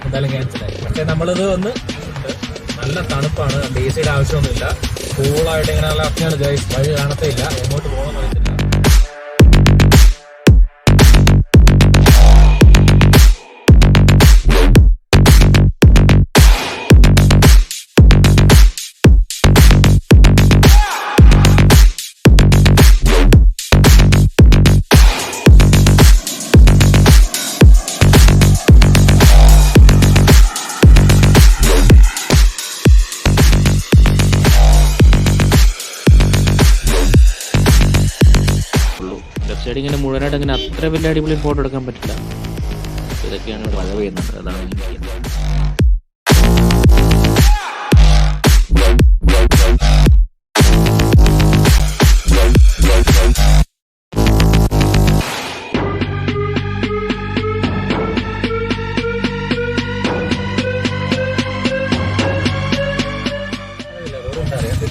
എന്തായാലും ക്യാൻസലായി. പക്ഷെ നമ്മളിത് വന്ന് നല്ല തണുപ്പാണ്, ഡി സിയുടെ ആവശ്യമൊന്നുമില്ല. കൂളായിട്ട് ഇങ്ങനെ നല്ല അത്യാണ് ഗൈസ്. വഴി കാണത്തേയില്ല, എങ്ങോട്ട് പോകണമെന്ന് അറിയത്തില്ല. ലെഫ്റ്റ് സൈഡ് ഇങ്ങനെ മുഴുവനായിട്ട് അങ്ങനെ അത്ര വലിയ അടിപൊളി ഫോട്ടോ എടുക്കാൻ പറ്റില്ല. ഇതൊക്കെയാണ് ഇവിടെ മഴ പെയ്യുന്നത്, അതാണ് എനിക്ക്.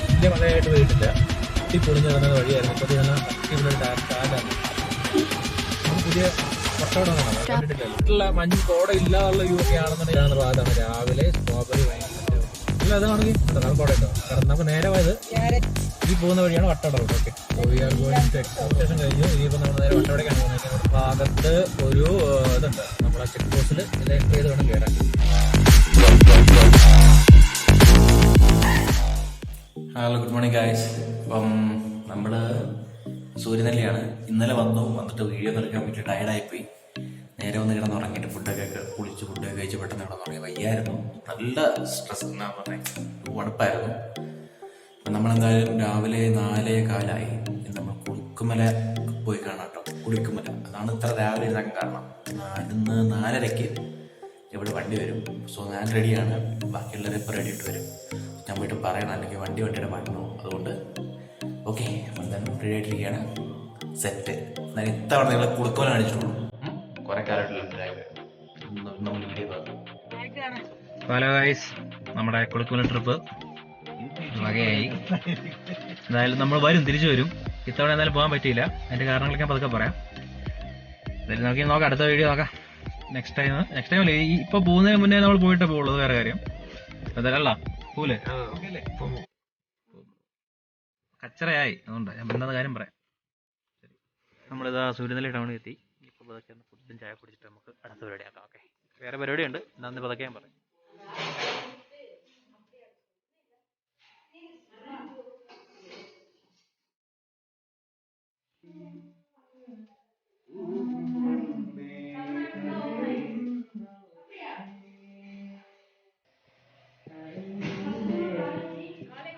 വലിയ മഴയായിട്ട് പോയിട്ടില്ല, പൊളിഞ്ഞ് നടന്ന വഴിയായിരുന്നു. ഇപ്പോൾ ഇതിനെ അടിപൊളി കാലാണ്. പുതിയ കണ്ടിട്ടില്ല. മഞ്ഞ് കോട ഇല്ലാതുള്ള യു ഒക്കെ ആണെന്നുണ്ടെങ്കിൽ ഭാഗത്താണ് രാവിലെ സ്ട്രോബെറി ഭയങ്കര അല്ല. അതാണെങ്കിൽ കോട ഉണ്ടോ? കാരണം നമുക്ക് നേരെ പോയത് ഈ പോകുന്ന വഴിയാണ് വട്ടവട റോഡ്. ഓക്കെ, എക്സ്പോർട്ടേഷൻ കഴിഞ്ഞു. ഇനിയിപ്പോൾ നമ്മൾ നേരെ വട്ടവടക്കാണ് പോകുന്നത്. ഭാഗത്ത് ഒരു ഇതുണ്ട്, നമ്മളെ ചെക്ക് പോസ്റ്റിൽ ഇത് എൻട്രി ചെയ്ത് വേണം കയറാൻ. Hello, good morning guys. അപ്പം നമ്മൾ സൂര്യനെല്ലിയാണ്. ഇന്നലെ വന്നിട്ട് വീഡിയോ എടുക്കാൻ പറ്റി ടയർഡായിപ്പോയി. നേരെ വന്ന് കിടന്ന് ഉറങ്ങിയിട്ട് ഫുഡൊക്കെ ഫുഡൊക്കെ കഴിച്ച് പെട്ടെന്ന് കിടന്ന് ഉറങ്ങി. വയ്യായിരുന്നു, നല്ല സ്ട്രെസ് എന്നാ പറഞ്ഞത്, ഉടപ്പായിരുന്നു. അപ്പം നമ്മളെന്തായാലും രാവിലെ 4:15 നമ്മൾ കുളിക്കുമല പോയി കാണാം കേട്ടോ. കുളിക്കുമല അതാണ് ഇത്ര രാവിലെ ഇതാക്കാൻ കാരണം. ഇന്ന് 4:30 ഇവിടെ വണ്ടി വരും. സോ ഞാൻ റെഡിയാണ്, ബാക്കിയുള്ളവരെ ഇപ്പോൾ റെഡി ആയിട്ട് വരും. ഞാൻ പോയിട്ട് പറയണം, അല്ലെങ്കിൽ വണ്ടിയുടെ മാറ്റണോ. അതുകൊണ്ട് ഓക്കെ, എന്തായാലും റെഡി ആയിട്ടിരിക്കുകയാണ്. സെറ്റ്. ഞാൻ ഇത്തവണ നിങ്ങളെ കുടുക്കോല കാണിച്ചിട്ടുള്ളൂ, കുറെ കാലമായിട്ടുള്ള ഹലോ ഗൈസ്, നമ്മുടെ കുളിക്കുമല ട്രിപ്പ് വകയായി. എന്തായാലും നമ്മൾ വരും, തിരിച്ചു വരും. ഇത്തവണ എന്തായാലും പോകാൻ പറ്റിയില്ല. അതിന്റെ കാരണങ്ങളൊക്കെ ഞാൻ പതുക്കെ പറയാം. എന്തായാലും നമുക്ക് നോക്കാം, അടുത്ത വീഡിയോ നോക്കാം. നെക്സ്റ്റ് ടൈം അല്ലേ, ഇപ്പൊ പോകുന്നതിന് മുന്നേ നമ്മൾ പോയിട്ടേ പോകുള്ളൂ, വേറെ കാര്യം. എന്തായാലും പോലെ കച്ചറയായി, അതുകൊണ്ട് ഞാൻ എന്താ കാര്യം പറയാം. നമ്മളിതാ സൂര്യനെല്ലി ടൗണിൽ എത്തി. ഇപ്പോൾ പതൊക്കെ ഫുഡും ചായ കുടിച്ചിട്ട് നമുക്ക് അടുത്ത പരിപാടി ആക്കാം. ഓക്കെ, വേറെ പരിപാടിയുണ്ട്, എന്താന്ന് പതൊക്കെ ഞാൻ പറയാം.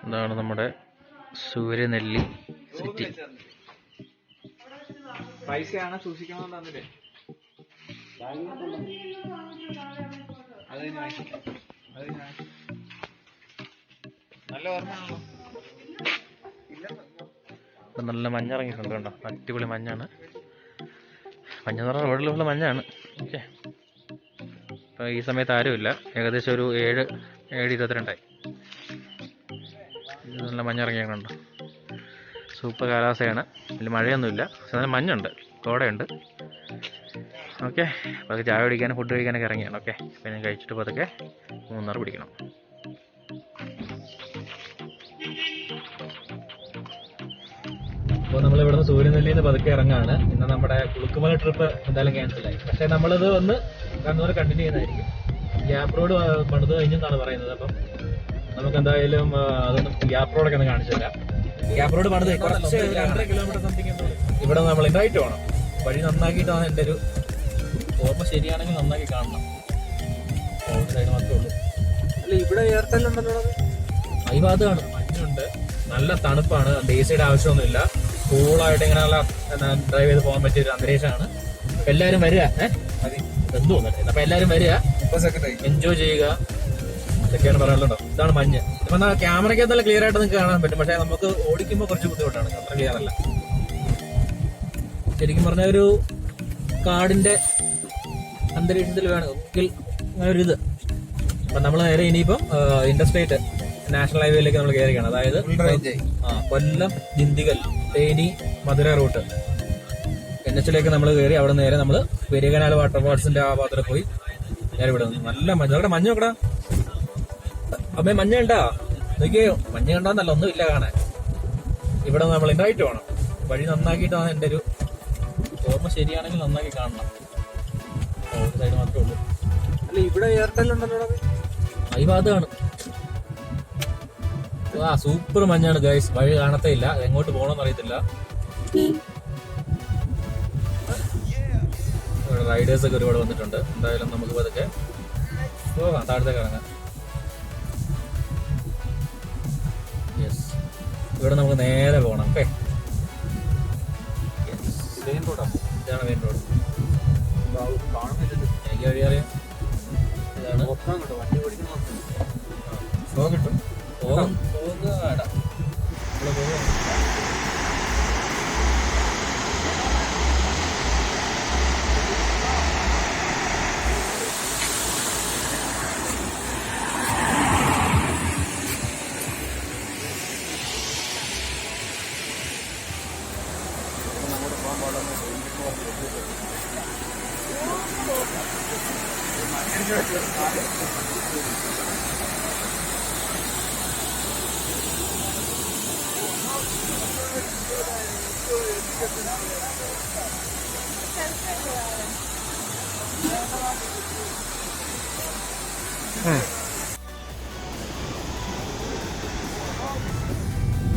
ഇതാണ് നമ്മുടെ സൂര്യനെല്ലി സിറ്റി. പൈസയാണ് സൂക്ഷിക്കണമെന്നില്ലേ? നല്ല ഓർമ്മയാണല്ലോ. നല്ല മഞ്ഞിറങ്ങിയിട്ടുണ്ട് കേട്ടോ, അടിപൊളി മഞ്ഞാണ്. മഞ്ഞെന്ന് പറഞ്ഞാൽ റോഡിലുള്ള മഞ്ഞാണ്. ഓക്കെ, ഇപ്പം ഈ സമയത്ത് ആരുമില്ല. ഏകദേശം ഒരു 7:22 നല്ല മഞ്ഞിറങ്ങിയുണ്ട്. സൂപ്പർ കാലാവസ്ഥയാണ്. ഇതിൽ മഴയൊന്നുമില്ല, പക്ഷെ നല്ല മഞ്ഞുണ്ട്, കോടയുണ്ട്. ഓക്കെ, അപ്പോൾ അത് ചായ കുടിക്കാനും ഫുഡ് കഴിക്കാനൊക്കെ ഇറങ്ങിയാണ്. ഓക്കെ, അപ്പോൾ ഞാൻ കഴിച്ചിട്ട് പതുക്കെ 3:30 പിടിക്കണം. അപ്പോൾ നമ്മൾ ഇവിടുന്ന് സൂര്യനെല്ലിയിൽ നിന്ന് പതുക്കെ ഇറങ്ങാണ്. ഇന്ന് നമ്മുടെ കുളുക്കുമല ട്രിപ്പ് എന്തായാലും ക്യാൻസലായി. പക്ഷെ നമ്മളിത് വന്ന് കണ്ണൂർ കണ്ടിന്യൂ ചെയ്യുന്നതായിരിക്കും. ഗ്യാപ്പ് റോഡ് പണിത് കഴിഞ്ഞെന്നാണ് പറയുന്നത്. അപ്പം നമുക്ക് എന്തായാലും അതൊന്നും ഗ്യാപ്പ് റോഡൊക്കെ ഒന്ന് കാണിച്ചു തരാം. ഗ്യാപ്പ് റോഡ് പണിത് കുറച്ച് 2.5 കിലോമീറ്റർ സംതിങ് ഇവിടെ നമ്മൾ ഇൻഡ്രൈറ്റ് പോകണം. വഴി നന്നാക്കിയിട്ടാണ് എൻ്റെ ഒരു ഓർമ്മ ശരിയാണെങ്കിൽ നന്നാക്കി കാണണം. സൈഡ് മാത്രമേ ഉള്ളൂ. അല്ല, ഇവിടെ എയർടെല്ലുണ്ടല്ലോ. ഈ ഭാഗത്താണ് മഞ്ഞുണ്ട്, നല്ല തണുപ്പാണ്, ഡി സിയുടെ ആവശ്യമൊന്നുമില്ല. കൂളായിട്ട് ഇങ്ങനെ നല്ല ഡ്രൈവ് ചെയ്ത് പോകാൻ പറ്റിയൊരു അന്തരീക്ഷമാണ്. അപ്പം എല്ലാവരും വരിക. എന്ത് തോന്നുന്നില്ല. അപ്പം എല്ലാവരും വരിക, എൻജോയ് ചെയ്യുക. ഇതൊക്കെയാണ് പറയാനുള്ളൂ. ഇതാണ് മഞ്ഞ്. ഇപ്പം ക്യാമറയ്ക്ക് നല്ല ക്ലിയർ ആയിട്ട് നിങ്ങൾക്ക് കാണാൻ പറ്റും, പക്ഷേ നമുക്ക് ഓടിക്കുമ്പോൾ കുറച്ച് ബുദ്ധിമുട്ടാണ്, അത്ര ക്ലിയർ അല്ല. ശരിക്കും പറഞ്ഞ ഒരു കാടിന്റെ അന്തരീക്ഷത്തിൽ വേണമെങ്കിൽ അങ്ങനെ ഒരു ഇത്. അപ്പം നമ്മൾ നേരെ ഇനിയിപ്പം ഇന്റർസ്റ്റേറ്റ് നാഷണൽ ഹൈവേയിലേക്ക് നമ്മൾ കയറിയാണ്. അതായത് കൊല്ലം, ദിണ്ടിഗൽ, തേനി, മധുര റൂട്ട് NH-ലേക്ക് നമ്മൾ കയറി. അവിടെ നേരെ നമ്മൾ പെരിയകനാൽ വാട്ടർഫാൾസിന്റെ ആ ഭാഗത്തിൽ പോയി നേരെ ഇവിടെ നല്ല മഞ്ഞ്. അവിടെ മഞ്ഞ് നോക്കടാ അമ്മേ, മഞ്ഞ കണ്ടാ നോക്കിയോ? മഞ്ഞ് കണ്ടാന്നല്ല, ഒന്നും ഇല്ല കാണാൻ. ഇവിടെ നമ്മൾ റൈറ്റ് വേണം. വഴി നന്നാക്കിയിട്ടാണ് എൻ്റെ ഒരു ഓർമ്മ ശരിയാണെങ്കിൽ നന്നാക്കി കാണണം. ഒരു സൈഡ് മാത്രമേ ഉള്ളൂ. അല്ല ഇവിടെ എയർടെൽ ഉണ്ടല്ലോ. ഈ ഭാഗത്താണ്. സൂപ്പർ മഞ്ഞാണ് ഗൈസ്. വഴി കാണത്തേ ഇല്ല. എങ്ങോട്ട് പോകണമെന്ന് അറിയത്തില്ല. ഇവിടെ റൈഡേഴ്സ് ഒക്കെ ഒരുപാട് വന്നിട്ടുണ്ട്. എന്തായാലും നമുക്ക് പതുക്കെ പോകാം, താഴത്തേക്ക് ഇറങ്ങാം. യെസ്, ഇവിടെ നമുക്ക് നേരെ പോകണം. ഓക്കെ, മെയിൻ റോഡാ. ഇതാണ് മെയിൻ റോഡ്. കാണുന്നില്ലല്ലോ. എനിക്ക് വഴി അറിയാം. ഇതാണ് നോക്കാൻ കേട്ടോ, വണ്ടി ഓടിക്കുന്ന ഷോ കിട്ടും. പോകുക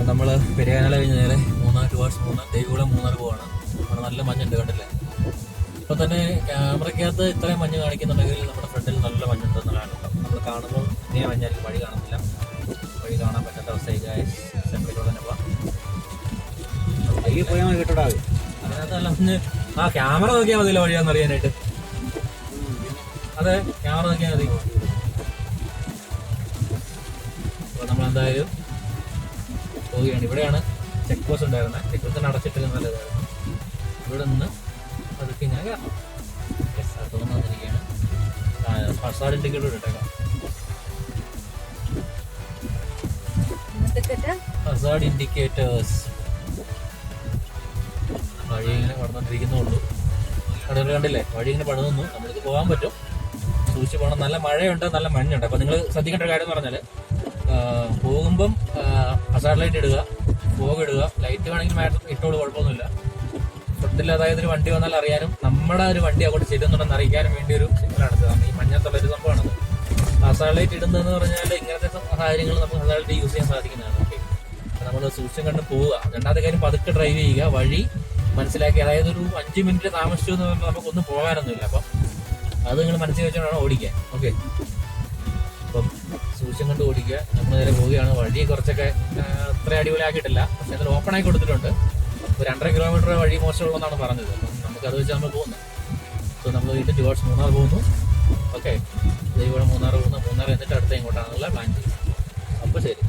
നമ്മള് പെരിയാനല കഴിഞ്ഞ് നേരെ മൂന്നാർ ടുവാർഡ്സ് ദേവികുളം മൂന്നാർ പോവാണ്. അവിടെ നല്ല മഞ്ഞുണ്ട്, കണ്ടില്ലേ? ഇപ്പൊ തന്നെ ക്യാമറയ്ക്കകത്ത് ഇത്രയും മഞ്ഞ് കാണിക്കുന്നുണ്ടെങ്കിൽ നമ്മുടെ ഫ്രണ്ടിൽ നല്ല മഞ്ഞുണ്ടെന്നുള്ളതാണ്. നമ്മൾ കാണുമ്പോൾ ഇതേ മഞ്ഞായിരിക്കും, വഴി കാണുന്നില്ല. വഴി കാണാൻ പറ്റാത്ത അവസ്ഥയായി. സെൻട്രലിലൂടെ തന്നെ പോവാം. വഴി പോയാൽ മതി കേട്ടോടാ. അതിനകത്തല്ല മഞ്ഞ്. ക്യാമറ നോക്കിയാൽ മതിയല്ലോ വഴിയാന്ന് അറിയാനായിട്ട്. അതെ, ക്യാമറ നോക്കിയാൽ മതി. അപ്പൊ നമ്മളെന്തായാലും പോവുകയാണ്. ഇവിടെയാണ് ചെക്ക് പോസ്റ്റ് ഉണ്ടായിരുന്നത്. ചെക്ക് പോസ്റ്റിന് അടച്ചിട്ടില്ല, നല്ലതായിരുന്നു. ഇവിടെ നിന്ന് അതൊക്കെ ഇങ്ങനെ കയറണം. തുറന്നു വന്നിരിക്കുകയാണ്. ഫസാഡ് ഇൻഡിക്കേറ്റർ ഇട്ടേക്കാം. Facade indicators. വഴി ഇങ്ങനെ പടന്നുകൊണ്ടിരിക്കുന്നുള്ളൂ. കടകൾ കണ്ടില്ലേ? വഴി ഇങ്ങനെ പണിതൊന്നു. നമ്മൾക്ക് പോകാൻ പറ്റും, സൂക്ഷിച്ച് പോകണം. നല്ല മഴയുണ്ട്, നല്ല മഞ്ഞുണ്ട്. അപ്പൊ നിങ്ങൾ ശ്രദ്ധിക്കേണ്ട ഒരു കാര്യം എന്ന് പറഞ്ഞാൽ, പോകുമ്പം ഹസാർഡ് ലൈറ്റ് ഇടുക, ഫോഗ് ഇടുക. ലൈറ്റ് വേണമെങ്കിൽ മാറ്റം ഇട്ടോളൂ, കുഴപ്പമൊന്നുമില്ല. ഫ്രണ്ടിൽ അതായത് ഒരു വണ്ടി വന്നാൽ അറിയാനും നമ്മുടെ ഒരു വണ്ടി അങ്ങോട്ട് ചെല്ലുന്നുണ്ടെന്ന് അറിയിക്കാനും വേണ്ടി ഒരു സിഗ്നലാണ്. ഈ മഞ്ഞത്തുള്ളൊരു സംഭവമാണത്. ഹസാർഡ് ലൈറ്റ് ഇടുന്നതെന്ന് പറഞ്ഞാൽ ഇങ്ങനത്തെ സാഹചര്യങ്ങൾ നമുക്ക് ഹസാർഡ് ലൈറ്റ് യൂസ് ചെയ്യാൻ സാധിക്കുന്നതാണ്. ഓക്കെ, നമ്മൾ സൂക്ഷിച്ചും കണ്ട് പോവുക. രണ്ടാമത്തെ കാര്യം, പതുക്കെ ഡ്രൈവ് ചെയ്യുക. വഴി മനസ്സിലാക്കി, അതായത് ഒരു 5 മിനിറ്റ് താമസിച്ചു എന്ന് പറയുമ്പോൾ നമുക്കൊന്നും പോകാനൊന്നുമില്ല. അപ്പം അത് നിങ്ങൾ മനസ്സിൽ വെച്ചുകൊണ്ടാണ് ഓടിക്കാൻ. ഓക്കെ, അപ്പം സൂക്ഷിച്ചും കണ്ട് ഓടിക്കുക. നമ്മൾ നേരെ പോവുകയാണ്. വഴി കുറച്ചൊക്കെ അത്ര അടിപൊളിയാക്കിയിട്ടില്ല, പക്ഷെ അതിൽ ഓപ്പൺ ആയി കൊടുത്തിട്ടുണ്ട്. ഒരു 2.5 കിലോമീറ്റർ വഴി മോശമുള്ളതെന്നാണ് പറഞ്ഞത്. അപ്പം നമുക്കത് വെച്ച് നമ്മൾ പോകുന്നത്. സോ നമ്മൾ വീണ്ടും ടുവാർഡ്സ് മൂന്നാർ പോകുന്നു. ഓക്കെ, ഇവിടെ മൂന്നാർ പോകുന്നു. മൂന്നാർ എന്നിട്ട് അടുത്ത ഇങ്ങോട്ടാണെന്നുള്ള പ്ലാൻ ചെയ്യും. അപ്പോൾ ശരി.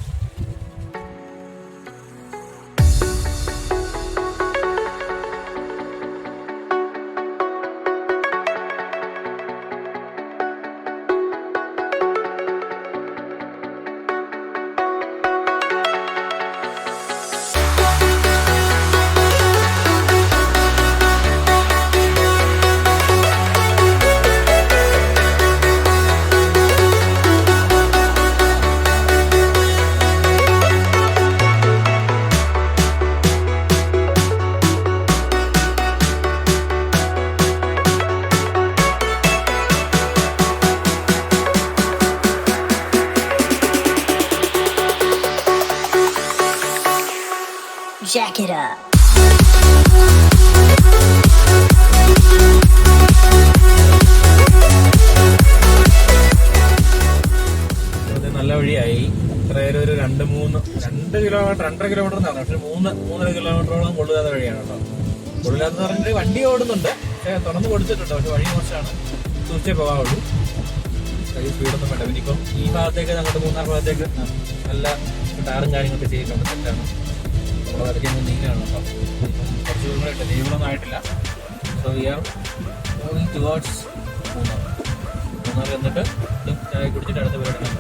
Jack it up. നല്ല വഴിയായി. ഇത്രയേറെ ഒരു 2 കിലോമീറ്റർ 2.5 കിലോമീറ്റർ എന്നാണ്, പക്ഷെ 3.5 കിലോമീറ്ററോളം കൊള്ളുകാത്ത വഴിയാണ് കേട്ടോ. കൊള്ളുകാത്തെന്ന് പറഞ്ഞിട്ട് വണ്ടി ഓടുന്നുണ്ട്, പക്ഷെ തുറന്ന് കൊടുത്തിട്ടുണ്ട്. പക്ഷെ വഴി മോശമാണ്, സൂക്ഷിച്ചേ പോകാവുള്ളൂ. വലിയ സ്പീഡൊന്നും വേണ്ട. പിന്നെ ഇപ്പം ഈ ഭാഗത്തേക്ക് നമ്മുടെ മൂന്നാർ ഭാഗത്തേക്ക് നല്ല ടാറും കാര്യങ്ങളൊക്കെ ചെയ്തിട്ടുണ്ട്, തെറ്റാണ്. നമ്മൾ അതൊക്കെ നീങ്ങാണ് കേട്ടോ. കുറച്ച് ദൂരമായിട്ട് ലീവൊന്നും ആയിട്ടില്ല. So we are moving towards Munnar എന്നിട്ട് ഇതും ചായ കുടിച്ചിട്ട് അടുത്ത പരിപാടി.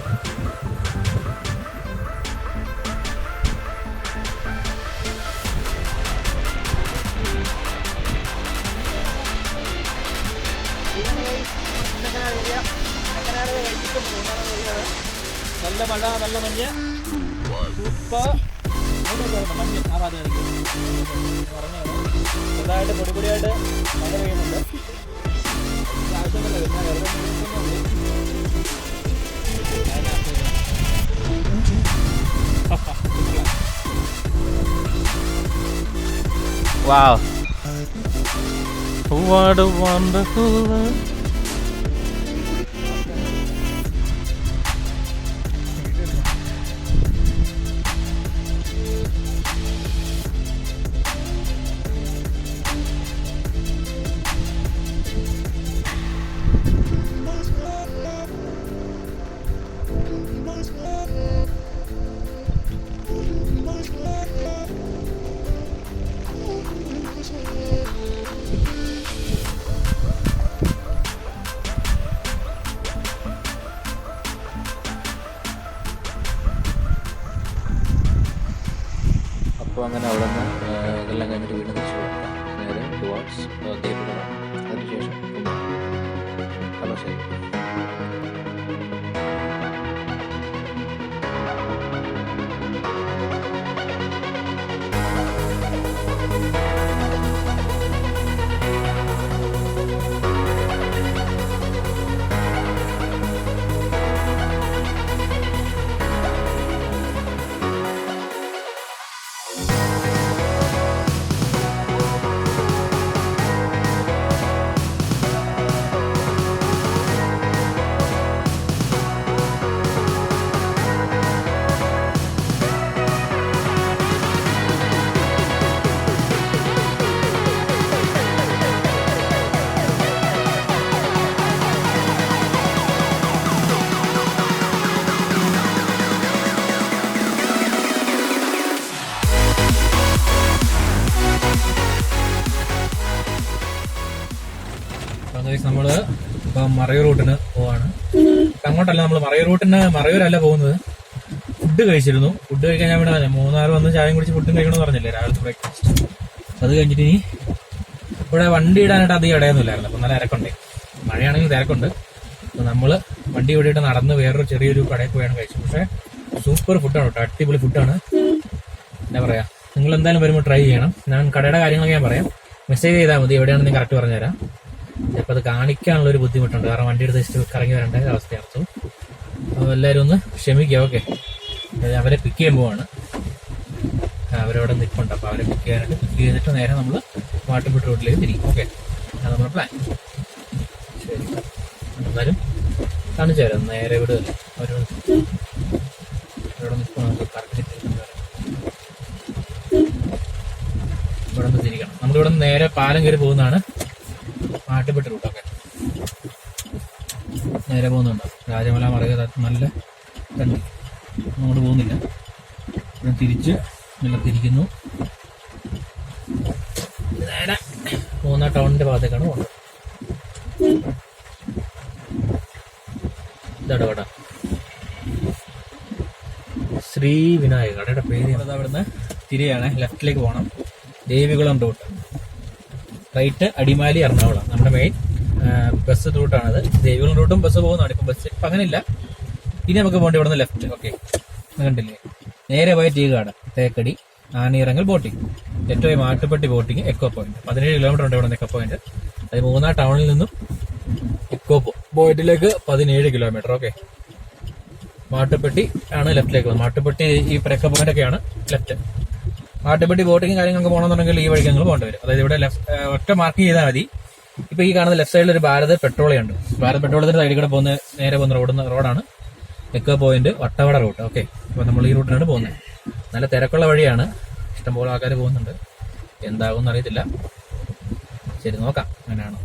നല്ല മഴ, നല്ല മഞ്ഞ്, സൂപ്പർ മഞ്ഞ്. ആ ഭാഗത്ത് ചെറുതായിട്ട് പൊടിപൊടിയായിട്ട് മഴ പെയ്യുന്നുണ്ട്. ആവശ്യമൊന്നുമില്ല, പിന്നെ വെറുതെ Wow. What a wonderful world. അപ്പോൾ അങ്ങനെ അവിടെ നിന്ന് ഇതെല്ലാം കഴിഞ്ഞിട്ട് വീണ്ടും തിരിച്ചു പോകും നേരെ ടുവാർഡ്സ് ദേവികുളം. അതിനുശേഷം ഹലോ ശരി. നമ്മൾ ഇപ്പം മറയൂർ റൂട്ടിന് പോവാണ്. അങ്ങോട്ടല്ല, നമ്മൾ മറയൂർ റൂട്ടിന് മറയൂരല്ല പോകുന്നത്. ഫുഡ് കഴിച്ചിരുന്നു. ഫുഡ് കഴിക്കാൻ ഞാൻ ഇവിടെ മൂന്നാർ വന്ന് ചായയും കുടിച്ച് ഫുഡും കഴിക്കണമെന്ന് പറഞ്ഞില്ലേ രാവിലത്തെ ബ്രേക്ക്ഫാസ്റ്റ്. അത് കഴിഞ്ഞിട്ട് ഇനി ഇവിടെ വണ്ടി ഇടാനായിട്ട് അധികം ഇടയൊന്നുമില്ലായിരുന്നു. അപ്പം നല്ല തിരക്കുണ്ട്, മഴയാണെങ്കിൽ തിരക്കുണ്ട്. അപ്പം നമ്മൾ വണ്ടി ഓടിയിട്ട് നടന്ന് വേറൊരു ചെറിയൊരു കടയിൽ പോയാണ് കഴിച്ചത്. പക്ഷേ സൂപ്പർ ഫുഡാണ് കേട്ടോ, അടിപൊളി ഫുഡാണ്. എന്താ പറയാ, നിങ്ങൾ എന്തായാലും വരുമ്പോൾ ട്രൈ ചെയ്യണം. ഞാൻ കടയുടെ കാര്യങ്ങളൊക്കെ ഞാൻ പറയാം, മെസ്സേജ് ചെയ്താൽ മതി, എവിടെയാണെന്ന് ഞാൻ കറക്റ്റ് പറഞ്ഞുതരാം. ചിലപ്പോൾ അത് കാണിക്കാനുള്ള ഒരു ബുദ്ധിമുട്ടുണ്ട്, കാരണം വണ്ടി എടുത്ത് ജസ്റ്റ് കറങ്ങി വരേണ്ട അവസ്ഥയാണ്. അപ്പോൾ എല്ലാവരും ഒന്ന് ക്ഷമിക്കുക. ഓക്കെ, അവരെ പിക്ക് ചെയ്യാൻ പോവാണ്. അവരവിടെ നിൽപ്പുണ്ട്. അപ്പോൾ അവരെ പിക്ക് ചെയ്തിട്ട് നേരെ നമ്മൾ മാട്ടുപെട്ട് റോഡിലേക്ക് തിരിക്കും. ഓക്കെ, അത് നമ്മുടെ പ്ലാൻ. ശരി, എന്തായാലും കാണിച്ചു തരാം. നേരെ വിടുകയല്ലേ, അവരോട് നിൽക്കണം. നമുക്ക് കറക്റ്റ് ഇവിടെ നിന്ന് തിരിക്കണം. നമ്മളിവിടെ നിന്ന് നേരെ പാലം കയറി പോകുന്നതാണ് മാട്ടുപെട്ട് റൂട്ടൊക്കെ. നേരെ പോകുന്നുണ്ടോ രാജമല മറക നല്ല കണ്ടി. അങ്ങോട്ട് പോകുന്നില്ല, ഇവിടെ തിരിച്ച് നല്ല തിരിക്കുന്നു. നേരെ മൂന്നാർ ടൗണിന്റെ ഭാഗത്തേക്കാണ് പോകുന്നത്. ഇതാണ് കട, ശ്രീ വിനായക കടയുടെ പേര്. അവിടുന്ന് തിരിയാണ്, ലെഫ്റ്റിലേക്ക് പോകണം. Devikulam route, right Adimali Ernakulam. നമ്മുടെ മെയിൻ ബസ് റൂട്ടാണത്. ദേവികുളം റൂട്ടും ബസ് പോകുന്നതാണ്. ഇപ്പം ബസ് ഇപ്പം അങ്ങനെ ഇല്ല. ഇനി നമുക്ക് പോകേണ്ട ഇവിടെ നിന്ന് ലെഫ്റ്റ്. ഓക്കെ, കണ്ടില്ലേ, നേരെ പോയി ടീകാട്, തേക്കടി, ആനയിറങ്ങൽ ബോട്ടിംഗ്, ഏറ്റവും Mattupetty boating, echo point. 17 kilometre ഉണ്ട് ഇവിടെ നിന്ന് എക്കോ പോയിന്റ്. അത് മൂന്നാർ ടൗണിൽ നിന്നും എക്കോ പോയിന്റിലേക്ക് 17 കിലോമീറ്റർ. ഓക്കെ, മാട്ടുപ്പെട്ടി ആണ് ലെഫ്റ്റിലേക്ക് പോകുന്നത്. മാട്ടുപ്പെട്ടി ഈ എക്കോ പോയിന്റ് ഒക്കെയാണ് ലെഫ്റ്റ്. മാട്ടുപ്പെട്ടി ബോട്ടിങ് കാര്യങ്ങളൊക്കെ പോകണമെന്നുണ്ടെങ്കിൽ ഈ വഴിക്ക് നിങ്ങൾ പോകേണ്ടി വരും. അതായത് ഇവിടെ ഒറ്റ മാർക്ക് ചെയ്താൽ മതി. ഇപ്പൊ ഈ കാണുന്ന ലെഫ്റ്റ് സൈഡിൽ ഒരു ഭാരത് പെട്രോളിയം ഉണ്ട്. ഭാരത് പെട്രോളിയത്തിന്റെ സൈഡിൽ കൂടെ പോകുന്ന നേരെ പോകുന്ന റോഡാണ് echo point Vattavada route. Okay, അപ്പൊ നമ്മൾ ഈ റൂട്ടിനാണ് പോകുന്നത്. നല്ല തിരക്കുള്ള വഴിയാണ്, ഇഷ്ടംപോലെ ആൾക്കാർ പോകുന്നുണ്ട്. എന്താകും എന്നറിയത്തില്ല. ശരി, നോക്കാം അങ്ങനെയാണോ.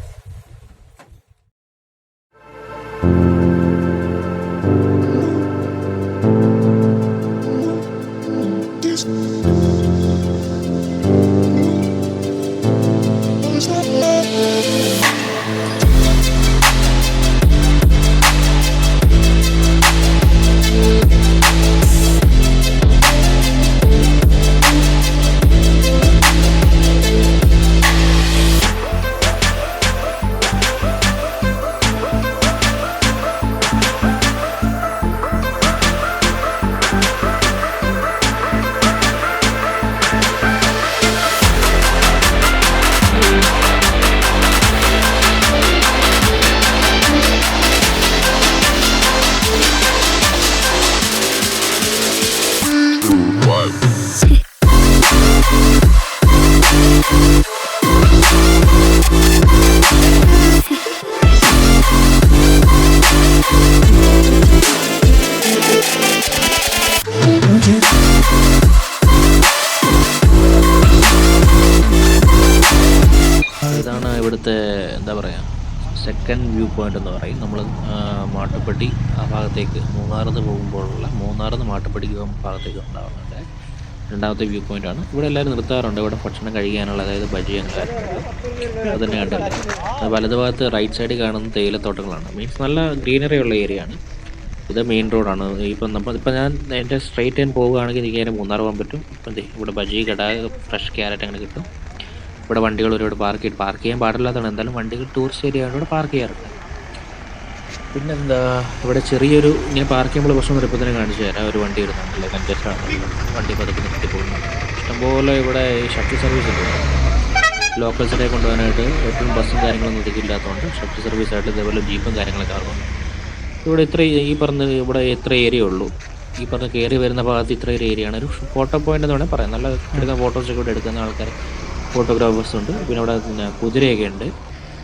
സെക്കൻഡ് വ്യൂ പോയിന്റ് എന്ന് പറയും. നമ്മൾ മാട്ടുപ്പെട്ടി ആ ഭാഗത്തേക്ക് മൂന്നാറിൽ പോകുമ്പോഴുള്ള മൂന്നാറിൽ നിന്ന് മാട്ടുപ്പെട്ടിക്ക് പോകുന്ന ഭാഗത്തേക്ക് ഉണ്ടാകുന്നുണ്ട്. രണ്ടാമത്തെ വ്യൂ പോയിൻ്റാണ്. ഇവിടെ എല്ലാവരും നിർത്താറുണ്ട് ഇവിടെ ഭക്ഷണം കഴിക്കാനുള്ള, അതായത് ബജി അങ്ങനെ. അത് തന്നെ കണ്ടില്ല. വലതുഭാഗത്ത് റൈറ്റ് സൈഡിൽ കാണുന്ന തേയിലത്തോട്ടങ്ങളാണ്. മീൻസ് നല്ല ഗ്രീനറി ഉള്ള ഏരിയ ആണ്. ഇത് മെയിൻ റോഡാണ്. ഇപ്പം ഞാൻ എൻ്റെ സ്ട്രൈറ്റ് ലൈൻ പോവുകയാണെങ്കിൽ എനിക്ക് നേരെ മൂന്നാർ പോകാൻ പറ്റും. ഇപ്പം ഇവിടെ ബജി കട, ഫ്രഷ് ക്യാരറ്റ് അങ്ങനെ കിട്ടും. ഇവിടെ വണ്ടികൾ ഒരുപാട് പാർക്ക് ചെയ്യാൻ പാടില്ലാത്തതാണ്. എന്തായാലും വണ്ടികൾ ടൂറിസ്റ്റ് ഏരിയ ആണ്, ഇവിടെ പാർക്ക് ചെയ്യാറുണ്ട്. പിന്നെന്താ, ഇവിടെ ചെറിയൊരു ഇങ്ങനെ പാർക്ക് ചെയ്യുമ്പോൾ പ്രശ്നം ഇപ്പോൾ തന്നെ കാണിച്ചു തരാം. ഒരു വണ്ടി വരുന്നുണ്ടല്ലേ, കഞ്ചസ്റ്റാണ് വണ്ടി പതുക്കെ നിർത്തി പോകുന്നത്. ഇഷ്ടംപോലെ ഇവിടെ ഷട്ടിൽ സർവീസ് ഉണ്ട്. ലോക്കൽസിനെ കൊണ്ടുപോകാനായിട്ട് എപ്പോഴും ബസ്സും കാര്യങ്ങളൊന്നും ഒതുക്കില്ലാത്തതുകൊണ്ട് ഷട്ടിൽ സർവീസായിട്ട് ഇതേപോലെ ജീപ്പും കാര്യങ്ങളൊക്കെ ആകുന്നുണ്ട്. ഇവിടെ ഇവിടെ ഇത്ര ഏരിയ ഉള്ളൂ. ഈ പറഞ്ഞ കയറി വരുന്ന ഭാഗത്ത് ഇത്ര ഒരു ഏരിയ ആണ്. ഒരു ഫോട്ടോ പോയിന്റ് എന്ന് വേണമെങ്കിൽ പറയാം. നല്ല എടുക്കുന്ന ഫോട്ടോസൊക്കെ ഇവിടെ എടുക്കുന്ന ആൾക്കാർ, ഫോട്ടോഗ്രാഫേഴ്സ് ഉണ്ട്. പിന്നെ അവിടെ കുതിരയൊക്കെ ഉണ്ട്.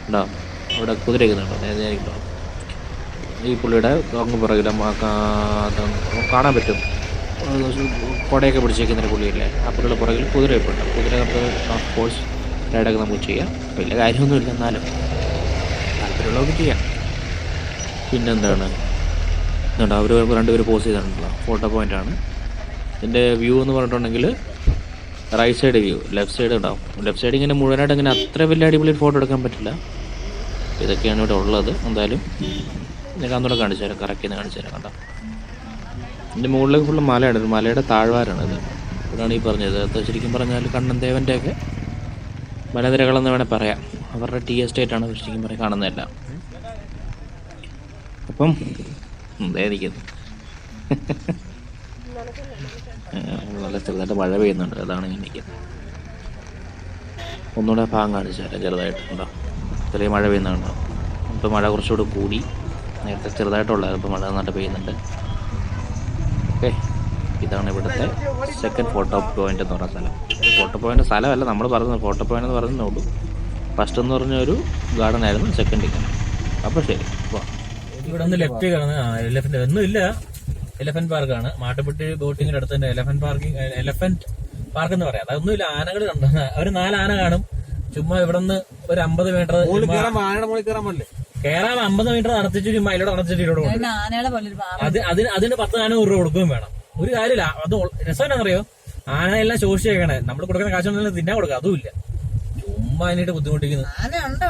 ഉണ്ടാവും അവിടെ കുതിരയൊക്കെ ഉണ്ടോ, നേരെ ഉണ്ടാവും. ഈ പുള്ളിയുടെ അങ്ങ് പുറകിലും കാണാൻ പറ്റും കുടയൊക്കെ പിടിച്ചേക്കുന്നൊരു പുള്ളിയില്ലേ, ആ പുള്ളിയുടെ പുറകിൽ കുതിരയൊക്കെ ഉണ്ട്. കുതിര നമുക്ക് സ്പോർട്സ് റൈഡൊക്കെ നമുക്ക് ചെയ്യാം. വലിയ കാര്യമൊന്നുമില്ല, എന്നാലും താല്പര്യമുള്ളതൊക്കെ ചെയ്യാം. പിന്നെന്താണ്, അവർ രണ്ടുപേര് പോസ് ചെയ്തിട്ടുണ്ടല്ലോ, ഫോട്ടോ പോയിൻ്റാണ്. ഇതിൻ്റെ വ്യൂ എന്ന് പറഞ്ഞിട്ടുണ്ടെങ്കിൽ right side view, left side ഉണ്ടാവും. ലെഫ്റ്റ് സൈഡ് ഇങ്ങനെ മുഴുവനായിട്ട് ഇങ്ങനെ അത്ര വലിയ അടിപൊളി ഫോട്ടോ എടുക്കാൻ പറ്റില്ല. ഇതൊക്കെയാണ് ഇവിടെ ഉള്ളത്. എന്തായാലും ഞാൻ അന്നൂടെ കാണിച്ചു തരാം, കറക്റ്റ് ചെയ്ത് കാണിച്ചു തരാം. കണ്ടോ, ഇതിൻ്റെ മുകളിലേക്ക് ഫുള്ള് മലയാണ്, മലയുടെ താഴ്വാരാണ് ഇത്. ഇതാണ് ഈ പറഞ്ഞത്. അത് ശരിക്കും പറഞ്ഞാൽ കണ്ണൻദേവൻ്റെയൊക്കെ മലനിരകളെന്ന് വേണേൽ പറയാം. അവരുടെ ടീ എസ്റ്റേറ്റാണ് ശരിക്കും പറയാൻ കാണുന്നതല്ല. അപ്പം ഇതായിരിക്കുന്നു നല്ല ചെറുതായിട്ട് മഴ പെയ്യുന്നുണ്ട്, അതാണ് ഇങ്ങനെ നിൽക്കുന്നത്. ഒന്നുകൂടെ ഭാഗം കാണിച്ചു തരാം ചെറുതായിട്ട്. ഉണ്ടോ, ചെറിയ മഴ പെയ്യുന്നുണ്ടോ? ഇപ്പോൾ മഴ കുറച്ചുകൂടെ കൂടി, നേരത്തെ ചെറുതായിട്ടുള്ളായിരുന്നു, ഇപ്പോൾ മഴ നന്നായിട്ട് പെയ്യുന്നുണ്ട്. ഓക്കെ, ഇതാണ് ഇവിടുത്തെ സെക്കൻഡ് ഫോട്ടോ പോയിന്റ് എന്ന് പറയുന്ന സ്ഥലം. ഫോട്ടോ പോയിന്റ് സ്ഥലമല്ല നമ്മൾ പറഞ്ഞത്, ഫോട്ടോ പോയിന്റ് എന്ന് പറഞ്ഞുള്ളൂ. ഫസ്റ്റ് എന്ന് പറഞ്ഞ ഒരു ഗാർഡൻ ആയിരുന്നു, സെക്കൻഡ് ഇങ്ങനെ. അപ്പോൾ ശരി, ഇവിടെ ഒന്ന് ലെഫ്റ്റ് കാണുന്ന എലഫന്റ് ഒന്നുമില്ല, എലഫന്റ് പാർക്കാണ്. മാട്ടുപ്പെട്ടി ബോട്ടിങ്ങിന്റെ അടുത്ത് തന്നെ എലഫന്റ് പാർക്ക് എന്ന് പറയാം. അതൊന്നുമില്ല, ആനകൾ കണ്ടു. ഒരു 4 ആന കാണും. ചുമ്മാ ഇവിടെ നിന്ന് ഒരു 50 മീറ്റർ കയറാൻ 50 മീറ്റർ നടത്തിച്ച് ചുമ്മാ അതിലൂടെ നടത്തിച്ചിട്ട് അതിന് 10 ആന 100 രൂപ കൊടുക്കുകയും വേണം. ഒരു കാര്യമില്ല. അത് രസം എന്നറിയോ, ആനയെല്ലാം ശോഷിച്ചേക്കണേ. നമ്മൾ കൊടുക്കുന്ന കാശൊന്നും തിന്നാൻ കൊടുക്കുക, അതുമില്ല. ചുമ്മാ അതിനായിട്ട് ബുദ്ധിമുട്ടിക്കുന്നു. ആനയുണ്ട്,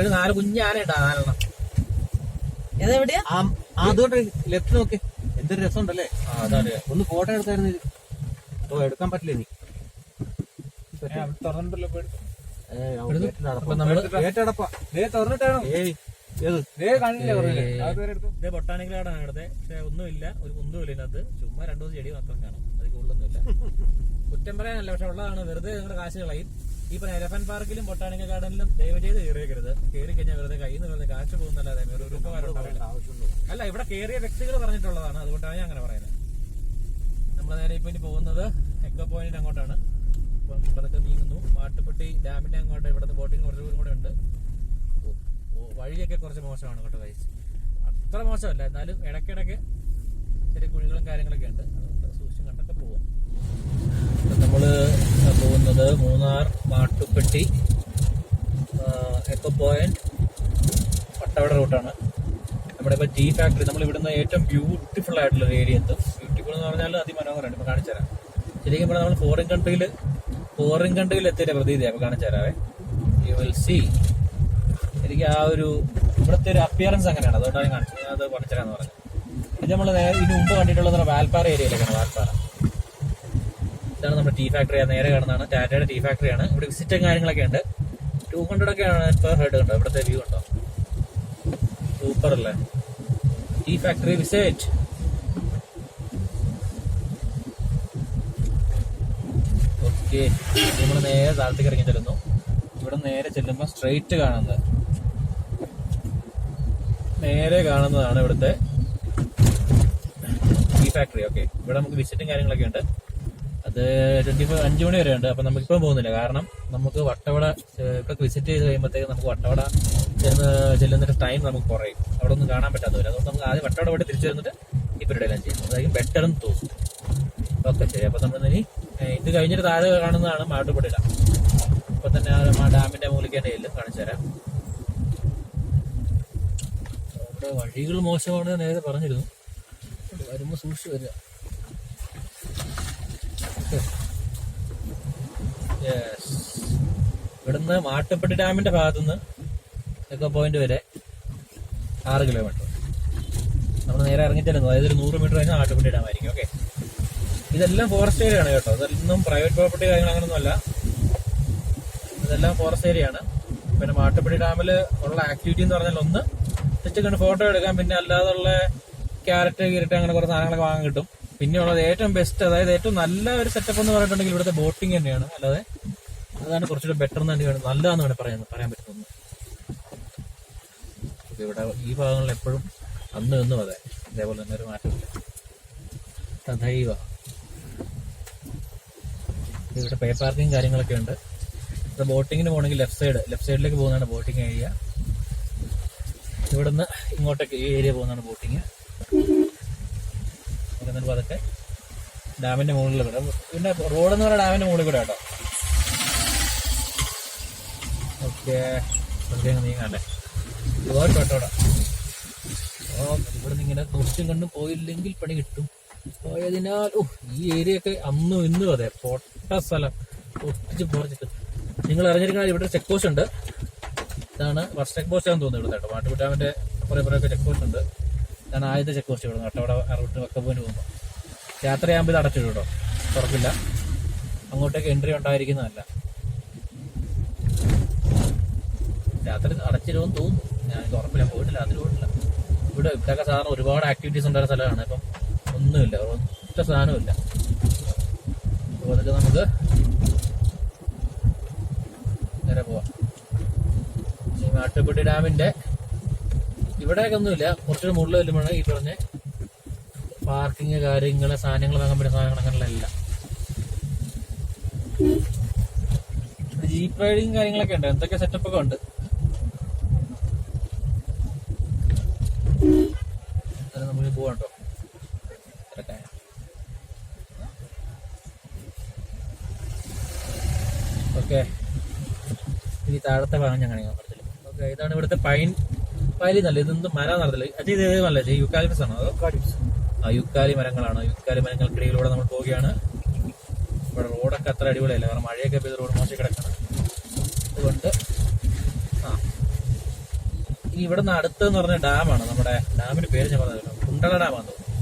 ഒരു 4 കുഞ്ഞ് ആനയുണ്ട്. 4 എണ്ണം. അതുകൊണ്ട് ലെഫ്റ്റ് നോക്കി എന്തൊരു രസം ഉണ്ടല്ലേ. ഒന്ന് ഫോട്ടോ എടുത്തായിരുന്നു. എടുക്കാൻ പറ്റില്ല ഇനി. തുറന്നിട്ടല്ലോ, ബൊട്ടാണിക്കൽ ഗാർഡൻ ആണ് ഇവിടുത്തെ. പക്ഷെ ഒന്നുമില്ല, ഒരു കുന്തുമില്ല ഇതിനകത്ത്. ചുമ്മാ 2-3 ചെടി മാത്രം കാണും, അത് കൂടുതലൊന്നുമില്ല. കുറ്റം പറയാനല്ല, പക്ഷെ ഉള്ളതാണ്. വെറുതെ നിങ്ങളുടെ കാശ് കളയും. ഈ പറഞ്ഞ എലഫന്റ് പാർക്കിലും ബൊട്ടാണിക്കൽ ഗാർഡനിലും ദയവ് ചെയ്ത് കയറിയേക്കരുത്. കയറി കഴിഞ്ഞാൽ വെറുതെ കയ്യിൽ നിന്ന് വെറുതെ കാശ് പോകുന്നല്ലാതെ വേറെ ഒരു ഉപകാരം അല്ല. ഇവിടെ കയറിയ വ്യക്തികൾ പറഞ്ഞിട്ടുള്ളതാണ്, അതുകൊണ്ടാണ് ഞാൻ അങ്ങനെ പറയുന്നത്. നമ്മൾ നേരെ ഇപ്പൊ ഇനി പോകുന്നത് എക്കോ പോയിന്റ് അങ്ങോട്ടാണ്. അപ്പം ഇവിടത്തെ നീങ്ങുന്നു. മാട്ടുപ്പെട്ടി ഡാമിന്റെ അങ്ങോട്ട് ഇവിടുത്തെ ബോട്ടിങ് കുറച്ച് ദൂരം കൂടെ ഉണ്ട്. വഴിയൊക്കെ കുറച്ച് മോശമാണ് കേട്ടോ ഗൈസ്, അത്ര മോശമല്ല, എന്നാലും ഇടയ്ക്കിടയ്ക്ക് ചെറിയ കുഴികളും കാര്യങ്ങളൊക്കെ ഉണ്ട്. അതുകൊണ്ട് സൂക്ഷിച്ചും കണ്ടൊക്കെ പോവാം. നമ്മള് പോകുന്നത് മൂന്നാർ മാട്ടുപ്പെട്ടി എക്കോ പോയിന്റ് പട്ടവട റൂട്ടാണ്. നമ്മുടെ ഇപ്പൊ ടീ ഫാക്ടറി, നമ്മൾ ഇവിടുന്ന് ഏറ്റവും ബ്യൂട്ടിഫുൾ ആയിട്ടുള്ള ഒരു ഏരിയ ഉണ്ട്. ബ്യൂട്ടിഫുൾ എന്ന് പറഞ്ഞാൽ അതിമനോഹരമാണ്. ഇപ്പൊ കാണിച്ചു തരാം. ശരിക്കും ഇവിടെ നമ്മൾ ഫോറിൻ കൺട്രിയിൽ എത്തിയ പ്രതീതിയാണ്. അപ്പൊ കാണിച്ചു തരാവേ. You will see. എനിക്ക് ആ ഒരു ഇവിടുത്തെ ഒരു അപ്പിയറൻസ് അങ്ങനെയാണ്, അതുകൊണ്ടാണ് ഞാൻ കാണിച്ചത്. ഞാൻ അത് കാണിച്ചു തരാന്ന് പറഞ്ഞത്. ഇത് നമ്മൾ ഇതിന് മുമ്പ് കണ്ടിട്ടുള്ളത് വാൽപ്പാറ ഏരിയയിലേക്കാണ്. വാൽപ്പാറ ഇതാണ് നമ്മുടെ ടീ ഫാക്ടറി. നേരെ കാണുന്നതാണ് ടാറ്റയുടെ ടീ ഫാക്ടറിയാണ്. ഇവിടെ വിസിറ്റും കാര്യങ്ങളൊക്കെ ഉണ്ട്. 200 ഒക്കെയാണ് പെർ ഹെഡ്. കണ്ടോ ഇവിടുത്തെ വ്യൂ ഉണ്ടോ, സൂപ്പർ അല്ലേ. Tea factory visit. ഓക്കെ, നമ്മൾ നേരെ താഴത്തേക്ക് ഇറങ്ങി ചെല്ലുന്നു. ഇവിടെ നേരെ ചെല്ലുമ്പോൾ സ്ട്രെയിറ്റ് കാണുന്നതാണ് ഇവിടുത്തെ ടീ ഫാക്ടറി. ഓക്കെ, ഇവിടെ നമുക്ക് വിസിറ്റും കാര്യങ്ങളൊക്കെ ഉണ്ട്. അത് 5 മണി വരെ ഉണ്ട്. അപ്പൊ നമുക്കിപ്പം പോകുന്നില്ല, കാരണം നമുക്ക് വട്ടവട ഇപ്പൊ വിസിറ്റ് ചെയ്ത് കഴിയുമ്പോഴത്തേക്ക് നമുക്ക് വട്ടവട ചെല്ലുന്നൊരു ടൈം നമുക്ക് കുറയും. അവിടെ ഒന്നും കാണാൻ പറ്റാത്തവര്. അതുകൊണ്ട് നമുക്ക് ആദ്യം വട്ടവട പോയിട്ട് തിരിച്ചു വന്നിട്ട് ഈ പരിപാടി എല്ലാം ചെയ്യും. അതായിരിക്കും ബെറ്റർ എന്ന് തോന്നുന്നു. ഓക്കെ, ശരി. അപ്പൊ നമ്മൾ ഇനി ഇത് കഴിഞ്ഞിട്ട് താഴെ കാണുന്നതാണ് മാട്ടുപ്പെട്ടി ഡാം. ഇപ്പൊ തന്നെ ഡാമിന്റെ മൂലിക്കേണ്ട എല്ലാം കാണിച്ചു തരാം. ഇവിടെ വഴികൾ മോശമാണ് നേരത്തെ പറഞ്ഞിരുന്നു, വരുമ്പോൾ സൂക്ഷിച്ചു വരിക. ഇവിടുന്ന് മാട്ടുപ്പെട്ടി ഡാമിന്റെ ഭാഗത്തുനിന്ന് എക്കോ പോയിന്റ് വരെ 6 കിലോമീറ്റർ. നമ്മൾ നേരെ ഇറങ്ങിച്ചെല്ലുന്നു, അതായത് ഒരു 100 മീറ്റർ കഴിഞ്ഞാൽ മാട്ടുപ്പെട്ടി ഡാം ആയിരിക്കും. ഓക്കെ, ഇതെല്ലാം ഫോറസ്റ്റ് ഏരിയ ആണ് കേട്ടോ, ഇതൊന്നും പ്രൈവറ്റ് പ്രോപ്പർട്ടി കാര്യങ്ങൾ അങ്ങനൊന്നും അല്ല, ഇതെല്ലാം ഫോറസ്റ്റ് ഏരിയ ആണ്. പിന്നെ മാട്ടുപ്പെട്ടി ഡാമിൽ ഉള്ള ആക്ടിവിറ്റി എന്ന് പറഞ്ഞാൽ ഒന്ന് ജസ്റ്റ് കണ്ട് ഫോട്ടോ എടുക്കാം, പിന്നെ അല്ലാതുള്ള ക്യാരറ്റ് കീരറ്റ് അങ്ങനെ കുറേ സാധനങ്ങളൊക്കെ വാങ്ങാൻ കിട്ടും. പിന്നെ ഉള്ളത് ഏറ്റവും ബെസ്റ്റ്, അതായത് ഏറ്റവും നല്ല ഒരു സെറ്റപ്പ് എന്ന് പറഞ്ഞിട്ടുണ്ടെങ്കിൽ ഇവിടുത്തെ ബോട്ടിങ് തന്നെയാണ്. അല്ലാതെ അതാണ് കുറച്ചുകൂടെ ബെറ്റർ എന്ന് തന്നെയാണ്, നല്ലതാന്ന് വേണം പറയാൻ പറ്റുന്നത്. ഇവിടെ ഈ ഭാഗങ്ങളിൽ എപ്പോഴും അന്നും എന്നും അതെ ഇതേപോലെ തന്നെ ഒരു മാറ്റമില്ല. തഥൈവ ഇവിടെ പേ പാർക്കിങ് കാര്യങ്ങളൊക്കെ ഉണ്ട്. ഇവിടെ ബോട്ടിങ്ങിന് പോകണമെങ്കിൽ ലെഫ്റ്റ് സൈഡിലേക്ക് പോകുന്നതാണ് ബോട്ടിങ് ഏരിയ. ഇവിടുന്ന് ഇങ്ങോട്ടേക്ക് ഈ ഏരിയ പോകുന്നതാണ് ബോട്ടിങ്. എന്നിട്ട് അതൊക്കെ ഡാമിന്റെ മുകളിൽ കൂടെ, പിന്നെ റോഡെന്ന് പറഞ്ഞാൽ ഡാമിന്റെ മുകളിൽ കൂടെ കേട്ടോ. ഓക്കെ, നീങ്ങാല്ലേ ഒരുപാട് കേട്ടോടാ. ഇവിടെ നിന്ന് ഇങ്ങനെ കുറച്ചും കണ്ടും പോയില്ലെങ്കിൽ പണി കിട്ടും. പോയതിനാൽ ഈ ഏരിയ ഒക്കെ അന്നും ഇന്നും അതെ പൊട്ട സ്ഥലം, ഒട്ടിച്ച് പോറച്ചിട്ട്. നിങ്ങൾ അറിഞ്ഞിരിക്കുന്ന ഇവിടെ ചെക്ക് പോസ്റ്റ് ഉണ്ട്. ഇതാണ് ഫസ്റ്റ് ചെക്ക് പോസ്റ്റ് ആണെന്ന് തോന്നുന്നു ഇവിടെ കേട്ടോ. മാട്ടുപ്പെട്ടി ഡാമിന്റെ കുറേ ചെക്ക് പോസ്റ്റ് ഉണ്ട്. ഇതാണ് ആദ്യത്തെ ചെക്ക് പോസ്റ്റ് ഇവിടെ കേട്ടോ. അവിടെ റൂട്ട് വെക്കപ്പോയിന്റ് പോകുമ്പോൾ യാത്രയാകുമ്പോൾ ഇത് അടച്ചിടും കേട്ടോ, തുറക്കില്ല. അങ്ങോട്ടേക്ക് എൻട്രി ഉണ്ടായിരിക്കുന്നതല്ല. രാത്രി അടച്ചിരുമെന്ന് തോന്നുന്നു, ഞാൻ ഉറപ്പില്ല, പോയിട്ടില്ല, അതിൽ പോയിട്ടില്ല. ഇവിടെയൊക്കെ സാധാരണ ഒരുപാട് ആക്ടിവിറ്റീസ് ഉണ്ടായിരുന്ന സ്ഥലമാണ്. ഇപ്പം ഒന്നുമില്ല, ഒറ്റ സാധനമില്ല. അപ്പോൾ അതൊക്കെ നമുക്ക് നേരെ പോവാം. ഈ മാട്ടുപ്പെട്ടി ഡാമിന്റെ ഇവിടെയൊക്കെ ഒന്നുമില്ല, കുറച്ചുകൂടി മുകളിൽ വരുമ്പോഴാണ് ഈ പറഞ്ഞ പാർക്കിങ് കാര്യങ്ങള്, സാധനങ്ങൾ വാങ്ങാൻ പറ്റുന്ന സാധനങ്ങൾ അങ്ങനെയുള്ള ജീപ്പ് റൈഡിങ് കാര്യങ്ങളൊക്കെ ഉണ്ട്. എന്തൊക്കെ സെറ്റപ്പ് ഒക്കെ ഉണ്ട്. നമുക്ക് പോവാം കേട്ടോ. ഓക്കെ, ഇനി താഴത്തെ ഭാഗം ഞാൻ കാണിക്കാൻ പറ്റില്ല. ഓക്കെ, ഇതാണ് ഇവിടുത്തെ പൈൻ പാലി. നല്ല ഇതൊന്നും മരം നടത്തില്ല. അത് ഇത് നല്ല യുക്കാലിപ്സ് ആണോ അതോ യുക്കാലി മരങ്ങളാണോ? യുക്കാലി മരങ്ങൾക്കിടയിലൂടെ നമ്മൾ പോവുകയാണ്. ഇവിടെ റോഡൊക്കെ അത്ര അടിപൊളിയല്ല, കാരണം മഴയൊക്കെ പെയ്ത് റോഡ് മോശം കിടക്കണം. അതുകൊണ്ട് ഇനി ഇവിടെ നിന്ന് അടുത്തെന്ന് പറഞ്ഞ ഡാമാണ്. നമ്മുടെ ഡാമിന്റെ പേര് ഞാൻ പറഞ്ഞല്ലോ, കുണ്ടള ഡാമാന്ന് തോന്നുന്നു.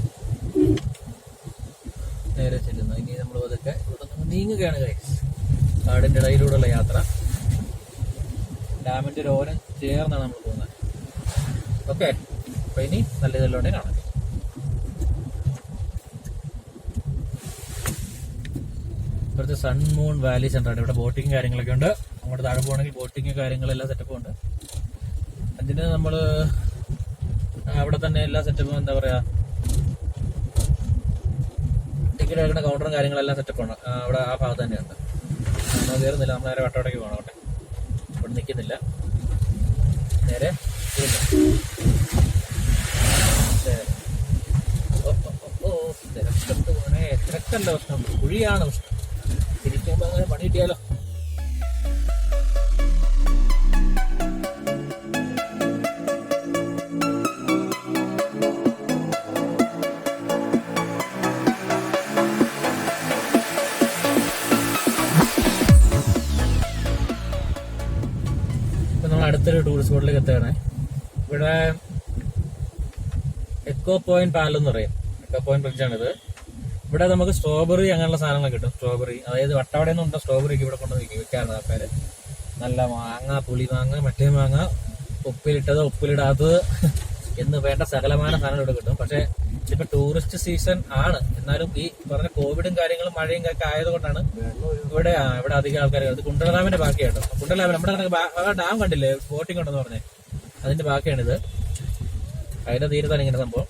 നേരെ ചെല്ലുന്നു. ഇനി നമ്മൾ അതൊക്കെ ഇവിടെ നിന്ന് നീങ്ങുകയാണ് ഗൈസ്. കാടിന്റെ ഇടയിലൂടെയുള്ള യാത്ര. ഡാമിന്റെ ഒരു ഓരം ചേർന്നാണ് നമ്മൾ പോകുന്നത്. ഓക്കെ, അപ്പൊ ഇനി നല്ല ഇതെല്ലാം കാണാം. ഇവിടുത്തെ സൺമൂൺ വാലി സെന്ററാണ്. ഇവിടെ ബോട്ടിങ് കാര്യങ്ങളൊക്കെ ഉണ്ട്. അങ്ങോട്ട് താഴെ പോകണമെങ്കിൽ ബോട്ടിങ് കാര്യങ്ങളെല്ലാം സെറ്റപ്പും ഉണ്ട്. അതിന് നമ്മള് അവിടെ തന്നെ എല്ലാ സെറ്റപ്പും എന്താ പറയാ, ടിക്കറ്റ് എടുക്കുന്ന കൗണ്ടറും കാര്യങ്ങളെല്ലാം സെറ്റപ്പാണ് അവിടെ ആ ഭാഗത്ത് തന്നെയുണ്ട്. നമ്മൾ കയറുന്നില്ല, നമ്മൾ നേരെ വട്ടവടയ്ക്ക് പോകണം. അവിടെ ഇവിടെ നിൽക്കുന്നില്ല, നേരെ തിരക്കെടുത്ത് പോകണേ. തിരക്കല്ല പ്രശ്നം, കുഴിയാണ് പ്രശ്നം. തിരിക്കുമ്പോ അങ്ങനെ പണി കിട്ടിയാലോ. അടുത്തൊരു ടൂറിസ്റ്റ് സ്പോട്ടിലേക്ക് എത്തുകയാണ്. ഇവിടെ എക്കോ പോയിന്റ് പാലം എന്ന് പറയും. എക്കോ പോയിന്റ് ബ്രിഡ്ജാണിത്. ഇവിടെ നമുക്ക് സ്ട്രോബെറി അങ്ങനെയുള്ള സാധനങ്ങൾ കിട്ടും. സ്ട്രോബെറി, അതായത് വട്ടവടയിൽ നിന്നുണ്ട് സ്ട്രോബെറിക്ക് ഇവിടെ കൊണ്ട് വിൽക്കാറുണ്ട് ആൾക്കാര്. നല്ല മാങ്ങ, പുളി മാങ്ങ, മറ്റേ മാങ്ങ, ഉപ്പിലിട്ടത്, ഉപ്പിലിടാത്തത് എന്ന് വേണ്ട സകലമായ സാധനങ്ങൾ ഇവിടെ കിട്ടും. പക്ഷെ ഇപ്പൊ ടൂറിസ്റ്റ് സീസൺ ആണ്, എന്നാലും ഈ പറഞ്ഞ കോവിഡും കാര്യങ്ങളും മഴയും ഒക്കെ ആയതുകൊണ്ടാണ് ഇവിടെ അധികം ആൾക്കാർ. അത് കുണ്ടള ഡാമിന്റെ ബാക്കിയാട്ടോ. കുണ്ടള ഡാം നമ്മുടെ ഡാം കണ്ടില്ലേ, ബോട്ടിംഗ് ഉണ്ടെന്ന് പറഞ്ഞേ, അതിന്റെ ബാക്കിയാണിത്. അതിന്റെ തീരത്താണ് ഇങ്ങനെ സംഭവം.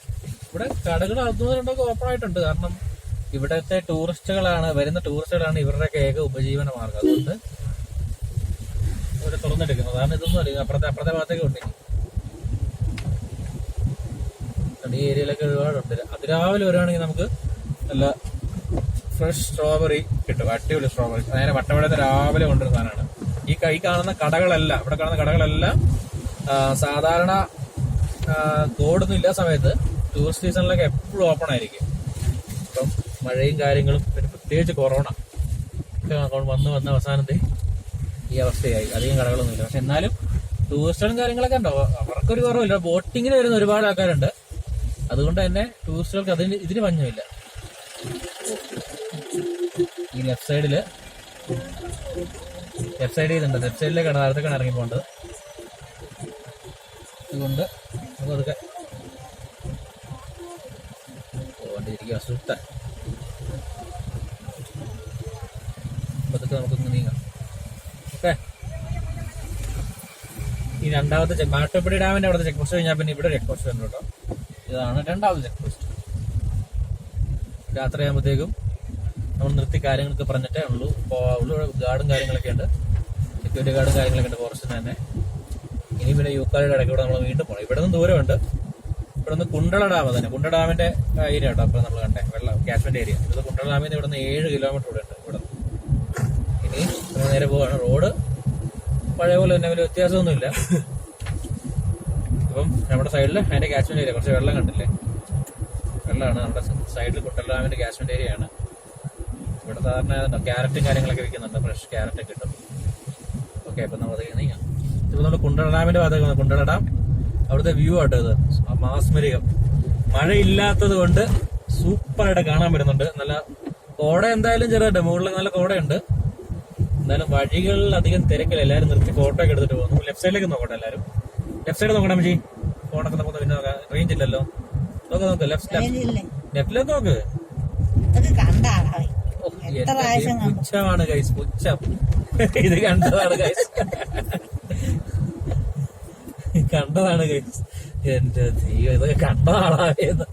ഇവിടെ കടകൾ അതുകൊണ്ടൊക്കെ ഓപ്പൺ ആയിട്ടുണ്ട്. കാരണം ഇവിടത്തെ വരുന്ന ടൂറിസ്റ്റുകളാണ് ഇവരുടെയൊക്കെ ഏക ഉപജീവന മാർഗം. അതുകൊണ്ട് ഇവിടെ തുറന്നെടുക്കുന്നത്. അതാണ് ഇതൊന്നും അറിയാം. അപ്പുറത്തെ ഭാഗത്തേക്ക് ഉണ്ട്. ഈ ഏരിയയിലൊക്കെ ഒരുപാടുണ്ട്. അതിരാവിലെ വരുവാണെങ്കിൽ നമുക്ക് നല്ല ഫ്രഷ് സ്ട്രോബെറി കിട്ടും. അടിപൊളി സ്ട്രോബെറി നേരെ വട്ടവടയിൽ രാവിലെ കൊണ്ടുവരുന്ന സാധനമാണ്. ഈ കാണുന്ന കടകളെല്ലാം, ഇവിടെ കാണുന്ന കടകളെല്ലാം സാധാരണ കോടൊന്നും ഇല്ലാത്ത സമയത്ത് ടൂറിസ്റ്റ് സീസണിലൊക്കെ എപ്പോഴും ഓപ്പൺ ആയിരിക്കും. ഇപ്പം മഴയും കാര്യങ്ങളും പിന്നെ പ്രത്യേകിച്ച് കൊറോണ ഒക്കെ വന്ന് അവസാനത്തെ ഈ അവസ്ഥയായി. അധികം കടകളൊന്നുമില്ല. പക്ഷെ എന്നാലും ടൂറിസ്റ്റുകളും കാര്യങ്ങളൊക്കെ ഉണ്ടോ, അവർക്കൊരു കുറവില്ല. ബോട്ടിങ്ങിന് വരുന്ന ഒരുപാട് ആൾക്കാരുണ്ട്. അതുകൊണ്ട് തന്നെ ടൂറിസ്റ്റുകൾക്ക് ഇതിന് പഞ്ഞമില്ല. ഈ ലെഫ്റ്റ് സൈഡിൽ ഇതുണ്ട്. ലെഫ്റ്റ് സൈഡിലേക്കാണ് താഴത്തേക്കാണ് ഇറങ്ങി പോകേണ്ടത്. അതുകൊണ്ട് നമുക്ക് അതൊക്കെ പോകേണ്ടിയിരിക്കുക. സുത്ത അതൊക്കെ നമുക്കൊന്ന് നീങ്ങാം. ഓക്കെ. ഈ രണ്ടാമത്തെ മാട്ടുപ്പെട്ടി ഡാമിന്റെ അവിടുത്തെ ചെക്ക് പോസ്റ്റ് കഴിഞ്ഞാൽ പിന്നെ ഇവിടെ ചെക്ക് പോസ്റ്റ് ഉണ്ട് കേട്ടോ. ഇതാണ് രണ്ടാമത്തെ ചെക്ക് പോസ്റ്റ്. രാത്രി ആകുമ്പോഴത്തേക്കും നമ്മൾ നിർത്തി കാര്യങ്ങളൊക്കെ പറഞ്ഞിട്ടേ ഉള്ളൂ പോവുള്ളൂ. ഗാർഡും കാര്യങ്ങളൊക്കെ ഉണ്ട്, സെക്യൂരിറ്റി ഗാർഡും കാര്യങ്ങളൊക്കെ ഉണ്ട് ഫോറസ്റ്റിന് തന്നെ. ഇനി പിന്നെ യൂക്കാലിയുടെ ഇടയ്ക്ക് കൂടെ നമ്മൾ വീണ്ടും പോകണം. ഇവിടെ നിന്ന് ദൂരമുണ്ട്. ഇവിടെ നിന്ന് കുണ്ടള ഡാം തന്നെ, കുണ്ടള ഡാമിന്റെ ഏരിയ കേട്ടോ. അപ്പോൾ നമ്മൾ കണ്ടേ വെള്ളം ക്യാച്ച്മെന്റ് ഏരിയ. ഇത് കുണ്ടള ഡാമിൽ നിന്ന് ഇവിടെ നിന്ന് 7 കിലോമീറ്റർ ഇവിടെ ഉണ്ട്. ഇവിടെ ഇനി നമ്മൾ നേരെ പോവാണ്. റോഡ് പഴയ പോലെ തന്നെ വലിയ വ്യത്യാസമൊന്നുമില്ല. ഇപ്പം നമ്മുടെ സൈഡിൽ അതിന്റെ ക്യാച്ച്മെന്റ് ഏരിയ കുറച്ച് വെള്ളം കണ്ടില്ലേ, വെള്ളമാണ് നമ്മുടെ സൈഡിൽ. കുണ്ടള ഡാമിന്റെ ക്യാച്ച്മെന്റ് ഏരിയ ആണ്. ഇവിടെ സാധാരണ ക്യാരറ്റും കാര്യങ്ങളൊക്കെ വിൽക്കുന്നുണ്ട്, ഫ്രഷ് ക്യാരറ്റ് കിട്ടും. ഓക്കെ. അപ്പൊ നമ്മൾ നീങ്ങാം. ഇപ്പൊ നമ്മുടെ കുണ്ടള ഡാമിന്റെ ഭാഗത്തേക്ക് കുണ്ടള ഡാം അവിടുത്തെ വ്യൂ ആട്ടോ ഇത്. മാസ്മരികം. മഴയില്ലാത്തത് കൊണ്ട് സൂപ്പറായിട്ട് കാണാൻ പറ്റുന്നുണ്ട്. നല്ല കോട എന്തായാലും ചെറുതായിട്ട് മുകളിൽ നല്ല കോടയുണ്ട്. എന്നാലും വഴികളിൽ അധികം തിരക്കില്ല. എല്ലാവരും നിർത്തി ഫോട്ടോ ഒക്കെ എടുത്തിട്ട് പോകുന്നു. ലെഫ്റ്റ് സൈഡിലേക്ക് നോക്കട്ടെ എല്ലാവരും. ലെഫ്റ്റ് സൈഡ് നോക്കണം മച്ചി. ഫോണൊക്കെ നമുക്ക് പിന്നെ റേഞ്ച് ഇല്ലല്ലോ. നോക്ക് ലെഫ്റ്റിലേക്ക് നോക്ക്. പുച്ഛമാണ് ഗൈസ്, പുച്ഛം. ഇത് കണ്ടതാണ് ഗൈസ്, കണ്ടതാണ് ഗൈസ്. എന്റെ ദൈവം, ഇതൊക്കെ കണ്ടതാണായത്.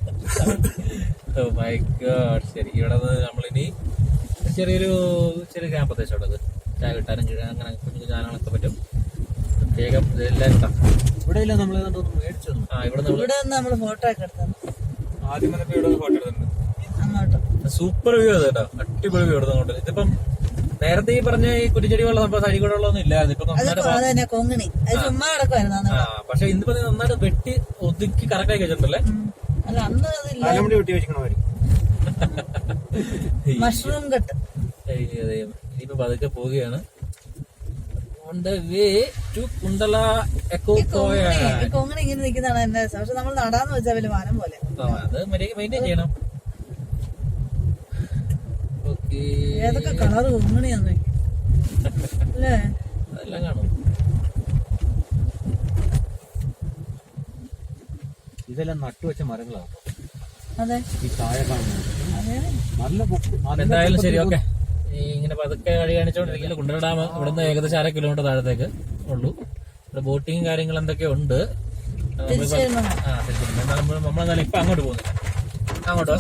Oh my God. ശരി, ഇവിടെ നമ്മളിനി ചെറിയ ഗ്രാമപ്രദേശമാണ്. ചായ കിട്ടാനും അങ്ങനെ കുഞ്ഞു സാധനങ്ങളൊക്കെ പറ്റും. പ്രത്യേകം ഇതെല്ലാം ഇവിടെ ഇല്ല. നമ്മൾ മേടിച്ചു. ഇവിടെ നമ്മള് ഫോട്ടോ ഒക്കെ എടുത്തു. ആദ്യം വന്നപ്പോ ഇവിടെ ഫോട്ടോ എടുത്തിട്ടുണ്ട്. അങ്ങോട്ട് സൂപ്പർ വ്യൂ അത് കേട്ടോ. അടിപൊളി വ്യൂ എടുത്ത് അങ്ങോട്ട്. ഇതിപ്പം നേരത്തെ ഈ പറഞ്ഞ ഈ കുറ്റിച്ചെടി വെള്ളം സംഭവം സരികൂടെയുള്ളതൊന്നും ഇല്ലായിരുന്നു. ഇപ്പൊ നന്നായിട്ട് കൊങ്ങിണി ചുമ്മാ കിടക്കുമായിരുന്നു. പക്ഷെ ഇന്നിപ്പോ നന്നായിട്ട് വെട്ടി ഒതുക്കി കറക്റ്റ് ആക്കി വെച്ചിട്ടുണ്ടല്ലേ. അല്ല അന്ന് തലമുടി വെട്ടി വെച്ചിരിക്കണമാര്. Mushroom cut. ഇനിയിപ്പോ പതുക്കെ പോവുകയാണ്. On the way to Kundala echo point. കൊങ്ങിണി ഇങ്ങനെ നിൽക്കുന്നതാണ് എന്റെ രസം. പക്ഷെ നമ്മൾ നടാന്ന് വെച്ചാൽ വലിയ വനം പോലെ. അത് മെയിൻറ്റെയിൻ ചെയ്യണം. ഏതൊക്കെ കളറ് കൊങ്ങിണിയാന്ന് അല്ലേ, അതെല്ലാം കാണും. ഇതെല്ലാം നട്ടുവെച്ച മരങ്ങളാണ്. അതെ, ഈ താഴെ കാണുന്നത് നല്ല എന്തായാലും ശരി. ഓക്കെ. ഇങ്ങനെ പതുക്കെ വഴി കാണിച്ചോണ്ടിരിക്കില്ല. കുണ്ടള ഡാം ഇവിടുന്ന് ഏകദേശം 1/2 കിലോമീറ്റർ താഴത്തേക്ക് ഉള്ളൂ. ഇവിടെ ബോട്ടിങ്ങും കാര്യങ്ങളും എന്തൊക്കെ ഉണ്ട്. നമ്മളെന്നാലും ഇപ്പൊ അങ്ങോട്ട് പോകുന്നില്ല. അങ്ങോട്ട്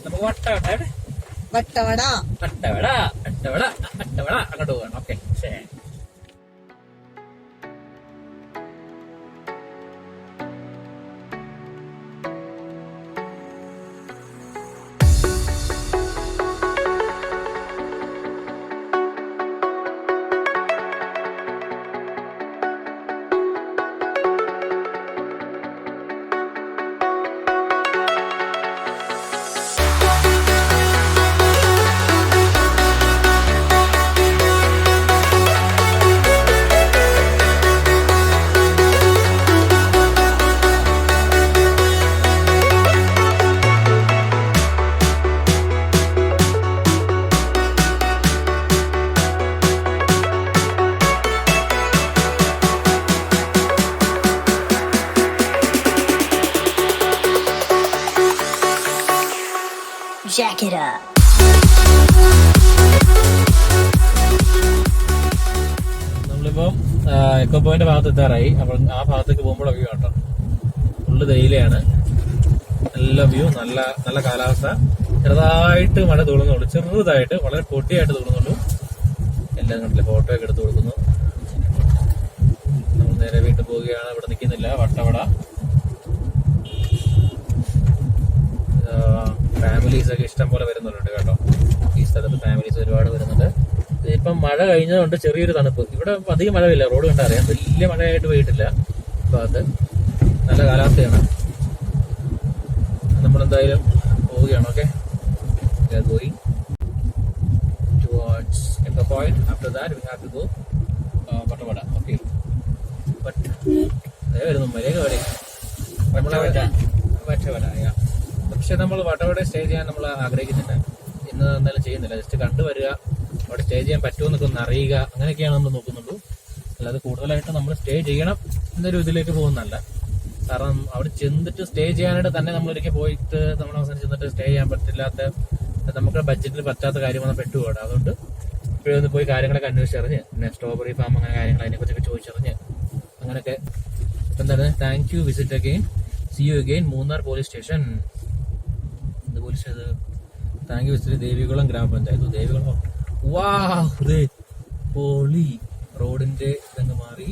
നമുക്ക് വട്ടവട അങ്ങോട്ട് പോകണം. ഓക്കെ ശരി. Jack it up. നമ്മളിപ്പോ എക്കോ പോയിന്റ് ഭാഗത്ത് എത്താറായി. അപ്പോൾ ആ ഭാഗത്തേക്ക് പോകുമ്പോഴുള്ള വ്യൂ കേട്ടോ. ഫുള്ള് തേയിലയാണ്. നല്ല വ്യൂ, നല്ല നല്ല കാലാവസ്ഥ. ചെറുതായിട്ട് മഴ തൂളുന്നുള്ളൂ, ചെറുതായിട്ട്, വളരെ പൊട്ടിയായിട്ട് തൂളുന്നുള്ളൂ. എല്ലാം കണ്ടില്ലേ, ഫോട്ടോ ഒക്കെ എടുത്ത് കൊടുക്കുന്നു. നമ്മൾ നേരെ വീട്ടിൽ പോവുകയാണ്. ഇവിടെ നിൽക്കുന്നില്ല. വട്ടവട ഫാമിലീസ് ഒക്കെ ഇഷ്ടം പോലെ വരുന്നുണ്ട് കേട്ടോ. ഈ സ്ഥലത്ത് ഫാമിലീസ് ഒരുപാട് വരുന്നുണ്ട്. ഇപ്പം മഴ കഴിഞ്ഞതുകൊണ്ട് ചെറിയൊരു തണുപ്പ്. ഇവിടെ അധികം മഴയില്ല. റോഡ് കണ്ടാൽ അറിയാം, വലിയ മഴയായിട്ട് പോയിട്ടില്ല ഭാഗത്ത്. നല്ല കാലാവസ്ഥയാണ്. നമ്മളെന്തായാലും പോവുകയാണ്. Okay, going towards Echo Point. After that we have to go Vattavada. Okay, but വരുന്നു മലയകവടെ വട്ടവട. പക്ഷെ നമ്മൾ വട്ടവട സ്റ്റേ ചെയ്യാൻ നമ്മൾ ആഗ്രഹിക്കുന്നില്ല, ഇന്ന് എന്തായാലും ചെയ്യുന്നില്ല. ജസ്റ്റ് കണ്ടുവരിക, അവിടെ സ്റ്റേ ചെയ്യാൻ പറ്റുമെന്നൊക്കെ ഒന്ന് അറിയുക, അങ്ങനെയൊക്കെയാണ് നമ്മൾ നോക്കുന്നുള്ളൂ. അല്ലാതെ കൂടുതലായിട്ട് നമ്മൾ സ്റ്റേ ചെയ്യണം എന്നൊരു ഇതിലേക്ക് പോകുന്നല്ല. കാരണം അവിടെ ചെന്നിട്ട് സ്റ്റേ ചെയ്യാനായിട്ട് തന്നെ നമ്മളൊരിക്കൽ പോയിട്ട് നമ്മൾ അവസാനം ചെന്നിട്ട് സ്റ്റേ ചെയ്യാൻ പറ്റില്ലാത്ത, നമുക്ക് ബഡ്ജറ്റിൽ പറ്റാത്ത കാര്യം വന്നാൽ പെട്ടുപോകണം. അതുകൊണ്ട് ഇപ്പോഴൊന്ന് പോയി കാര്യങ്ങളൊക്കെ അന്വേഷിച്ചറിഞ്ഞ്, പിന്നെ സ്ട്രോബെറി ഫാം അങ്ങനെ കാര്യങ്ങൾ അതിനെക്കുറിച്ചൊക്കെ ചോദിച്ചറിഞ്ഞ് അങ്ങനെയൊക്കെ. എന്താണ്, thank you, visit again, C you again, Munnar police station. എന്ത് പോലീസ് അത്? താങ്ക് യു, വിസിറ്റ് ദേവികുളം ഗ്രാമപഞ്ചായത്ത്. ദേവികുളം, വാ, പോളി റോഡിന്റെ ഇതങ്ങ് മാറി,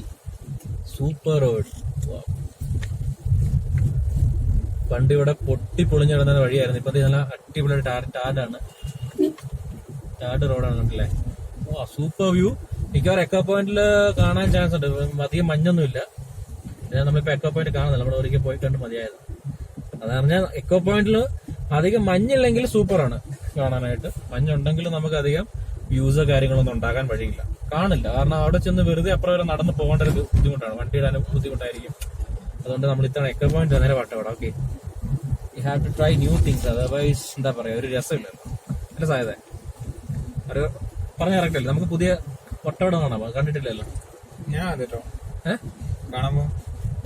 സൂപ്പർ റോഡ്. പണ്ട് ഇവിടെ പൊട്ടിപ്പൊളിഞ്ഞ് കിടന്ന വഴിയായിരുന്നു, ഇപ്പൊ നല്ല അടിപൊളി ടാഡാണ്, ടാഡ് റോഡാണ്. കണ്ടില്ലേ? വാ, സൂപ്പർ വ്യൂ. മിക്കവാറും എക്കോ പോയിന്റിൽ കാണാൻ ചാൻസ് ഉണ്ട്. അധികം മഞ്ഞൊന്നുമില്ല. നമ്മളിപ്പോ എക്കോ പോയിന്റ് കാണുന്നില്ല, നമ്മൾ ഒരിക്കൽ പോയി കണ്ട് മതിയായത്. അത് പറഞ്ഞാൽ എക്കോ പോയിന്റിൽ അധികം മഞ്ഞില്ലെങ്കിൽ സൂപ്പറാണ് കാണാനായിട്ട്. മഞ്ഞുണ്ടെങ്കിലും നമുക്ക് അധികം വ്യൂസോ കാര്യങ്ങളൊന്നും ഉണ്ടാക്കാൻ വഴിയില്ല, കാണില്ല. കാരണം അവിടെ ചെന്ന് വെറുതെ അപ്പുറം വരെ നടന്ന് പോകേണ്ട ഒരു ബുദ്ധിമുട്ടാണ്, വണ്ടി ഇടാനും ബുദ്ധിമുട്ടായിരിക്കും. അതുകൊണ്ട് നമ്മൾ ഇത്തവണ എക്കോ പോയിന്റ് നേരെ Vattavada. Okay, you have to try new things, otherwise എന്താ പറയാ, ഒരു രസമില്ലല്ലോ. അല്ല സാധ്യത ഒരു പറഞ്ഞ കറക്റ്റല്ലേ? നമുക്ക് പുതിയ വട്ടവട കാണാമോ? കണ്ടിട്ടില്ലല്ലോ ഞാൻ അതേട്ടോ കാണാമോ?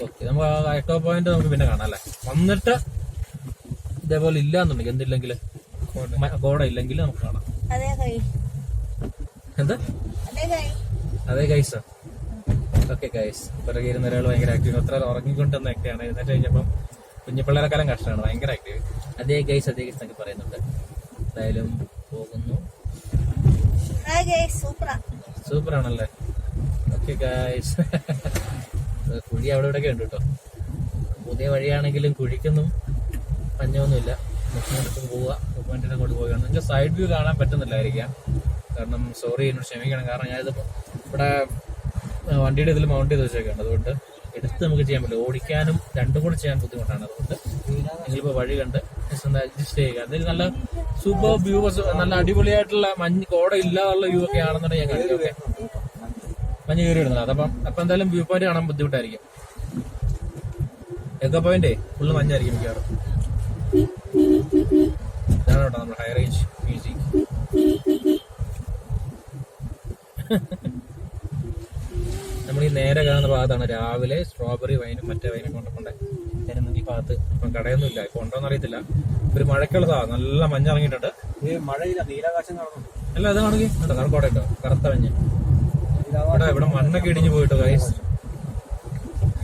ഓക്കെ, നമുക്ക് ആ എക്കോ പോയിന്റ് നമുക്ക് പിന്നെ കാണാം അല്ലേ. വന്നിട്ട് ഇതേപോലെ ഇല്ല എന്നുണ്ടെങ്കിൽ, എന്തില്ലെങ്കിൽ കോട ഇല്ലെങ്കിൽ നമുക്ക് കാണാം. എന്താ അതെ ഗൈസ്? ഓക്കെ ഗൈസ്, പിറകെ ഇരുന്ന ഒരാൾ ഭയങ്കര ആക്റ്റീവ്, അത്ര ഉറങ്ങിക്കൊണ്ടെന്നൊക്കെയാണ്. എഴുന്നേറ്റ് കഴിഞ്ഞപ്പം കുഞ്ഞിപ്പിള്ളേരെക്കാലം കഷ്ടമാണ്, ഭയങ്കര ആക്റ്റീവ്. അതേ ഗൈസ് എന്നൊക്കെ പറയുന്നുണ്ട്. എന്തായാലും പോകുന്നു. സൂപ്പറാണല്ലേ? ഓക്കെ ഗൈസ്, കുഴി അവിടെ ഇവിടെയൊക്കെ ഉണ്ട് കേട്ടോ. പുതിയ വഴിയാണെങ്കിലും കുഴിക്കൊന്നും പഞ്ഞൊന്നുമില്ല. മുഖ്യമന്ത്രിക്കും പോവുക, മുഖ്യമന്ത്രിനെ കൊണ്ട് പോവുകയാണ്. നിങ്ങൾക്ക് സൈഡ് വ്യൂ കാണാൻ പറ്റുന്നില്ലായിരിക്കാം, കാരണം സോറി, എന്നോട് ക്ഷമിക്കണം. കാരണം ഞാനിതിപ്പോൾ ഇവിടെ വണ്ടിയുടെ ഇതിൽ മൗണ്ട് ചെയ്ത് വെച്ചേക്കാണ്, അതുകൊണ്ട് എടുത്ത് നമുക്ക് ചെയ്യാൻ പറ്റില്ല. ഓടിക്കാനും രണ്ടും കൂടെ ചെയ്യാൻ ബുദ്ധിമുട്ടാണ്. അതുകൊണ്ട് നിങ്ങളിപ്പോൾ വഴി കണ്ട് ജസ്റ്റ് ഒന്ന് അഡ്ജസ്റ്റ് ചെയ്യുക. അതിൽ നല്ല സൂപ്പർ വ്യൂ, നല്ല അടിപൊളിയായിട്ടുള്ള മഞ്ഞ് കോട ഇല്ലാതുള്ള വ്യൂ ഒക്കെ ആണെന്നുണ്ടെങ്കിൽ ഞാൻ കാണിക്കാം. ഓക്കെ, മഞ്ഞ് കയറി വരുന്നില്ല. അപ്പൊ എന്തായാലും വ്യൂ പോയിന്റ് കാണാൻ ബുദ്ധിമുട്ടായിരിക്കും. എക്കോ പോയിന്റേ ഫുള്ള് മഞ്ഞായിരിക്കും മിക്കവാറും. ഇതാണ് കേട്ടോ നമ്മുടെ ഹൈ റേഞ്ച് മ്യൂസിക്. നമ്മൾ ഈ നേരെ കാണുന്ന ഭാഗത്താണ് രാവിലെ സ്ട്രോബെറി വൈനും മറ്റേ വൈനും കൊണ്ടുപോണ്ടേ. ഈ ഭാഗത്ത് ഇപ്പം കടയൊന്നും ഇല്ല, ഇപ്പൊ ഉണ്ടോന്ന് അറിയത്തില്ല. ഒരു മഴക്കുള്ളതാ, നല്ല മഞ്ഞിറങ്ങിയിട്ടുണ്ട്. മഴയില്ല, നീലാകാശം കാണുന്നു. അല്ല, അത് കാണുകയും കേട്ടോ, കറക്കോടെ കേട്ടോ, കറുത്ത മഞ്ഞ്. ഇവിടെ മണ്ണൊക്കെ ഇടിഞ്ഞു പോയിട്ടോ ഗൈസ്.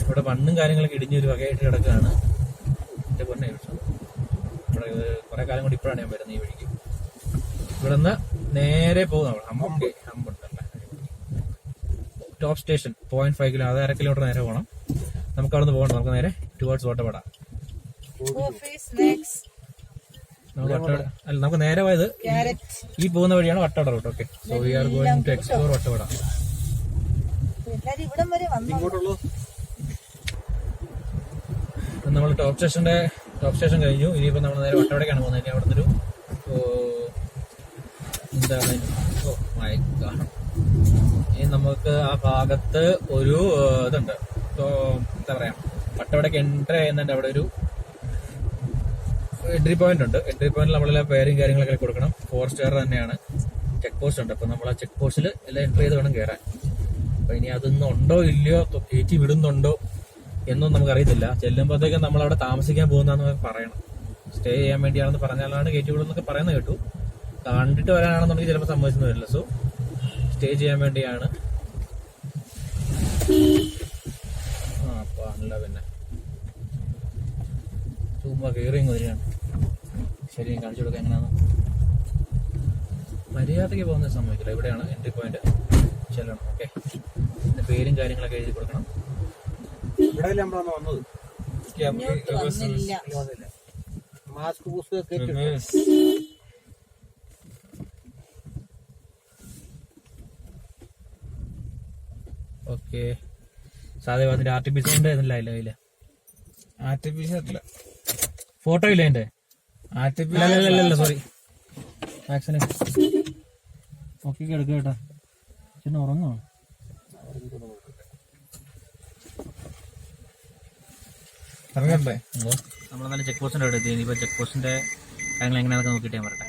ഇവിടെ മണ്ണും കാര്യങ്ങളൊക്കെ ഇടിഞ്ഞൊരു വകയായിട്ട് കിടക്കുകയാണ്. എന്റെ പൊന്നെ, ഇവിടെ കുറെ കാലം കൂടി ഇപ്പോഴാണ് ഞാൻ വരുന്നത് ഈ വഴിക്ക്. ഇവിടെ നിന്ന് നേരെ പോകുന്ന ഹമ്പുണ്ടല്ലേ, ടോപ്പ് സ്റ്റേഷൻ 0.5 കിലോ, അത് 1/2 കിലോമീറ്റർ നേരെ പോകണം. നമുക്ക് അവിടെ നിന്ന് പോകണം. നമുക്ക് നേരെ ടുവേർഡ്സ് വട്ടവട. അല്ല, നമുക്ക് നേരെ പോയത് ഈ പോകുന്ന വഴിയാണ് Vattavada route. Okay, so we are going to explore Vattavada. നമ്മൾ ടോപ്പ് സ്റ്റേഷൻ കഴിഞ്ഞു. ഇനിയിപ്പോ നമ്മൾ നേരെ വട്ടവടക്കാണ് പോകുന്നത്. ഇനി അവിടെ നിന്നൊരു എന്താണ്, ഓ മൈ ഗോഡ്, ഇനി നമുക്ക് ആ ഭാഗത്ത് ഒരു ഇതുണ്ട്, എന്താ പറയാ, വട്ടവടക്ക് എൻട്രി ചെയ്യുന്നതിന്റെ അവിടെ ഒരു എൻട്രി പോയിന്റ് ഉണ്ട്. എൻട്രി പോയിന്റിൽ നമ്മളെല്ലാം പേരും കാര്യങ്ങളൊക്കെ കൊടുക്കണം. 4 സ്റ്റാർ തന്നെയാണ്. ചെക്ക് പോസ്റ്റ് ഉണ്ട്. അപ്പൊ നമ്മൾ ആ ചെക്ക് പോസ്റ്റിൽ എല്ലാം എൻട്രി ചെയ്ത് വേണം കയറാൻ. അപ്പൊ ഇനി അതൊന്നും ഉണ്ടോ ഇല്ലയോ, കയറ്റി വിടുന്നുണ്ടോ എന്നൊന്നും നമുക്കറിയത്തില്ല. ചെല്ലുമ്പോഴത്തേക്കും നമ്മളവിടെ താമസിക്കാൻ പോകുന്നതെന്ന് പറയണം. സ്റ്റേ ചെയ്യാൻ വേണ്ടിയാണെന്ന് പറഞ്ഞാലാണ് കയറ്റി വിടുന്നൊക്കെ പറയുന്നത് കേട്ടു. കണ്ടിട്ട് വരാനാണെന്നുണ്ടെങ്കിൽ ചിലപ്പോൾ സമ്മതിച്ചെന്ന് വരില്ല. സോ സ്റ്റേ ചെയ്യാൻ വേണ്ടിയാണ്. അപ്പൊ അല്ല, പിന്നെ ചുമ്മാ കയറിയും വരികയാണ്. ശരി, കാണിച്ചു കൊടുക്കാം എങ്ങനെയാന്ന്. മര്യാദയ്ക്ക് പോകുന്ന സമ്മതിക്കില്ല. ഇവിടെയാണ് എൻട്രി പോയിന്റ്, ചെല്ലണം. ഓക്കെ, പിന്നെ പേരും കാര്യങ്ങളൊക്കെ എഴുതി കൊടുക്കണം. ഇവിടെ നമ്മളാണ് വന്നത്. മാസ്ക് ഓക്കെ, സാധേ അതിന്റെ ആർട്ടിഫിഷ്യലിന്റെ ഇല്ല. ആർട്ടിഫിഷ്യൽ അല്ല, ഫോട്ടോ ഇല്ല എന്റെ ആർട്ടിഫിഷ്യൽ. സോറി, വാക്സിന് നോക്കി എടുക്കുക കേട്ടാ. പിന്നെ ഉറങ്ങോ? ഇറങ്ങണ്ടേ? നമ്മളെന്നാലും ചെക്ക് പോസ്റ്റിന്റെ അവിടെ എത്തി. ഇനിയിപ്പോ ചെക്ക് പോസ്റ്റിന്റെ കാര്യങ്ങൾ എങ്ങനെയാണെന്ന് നോക്കിയിട്ട് ഞാൻ പറയട്ടെ.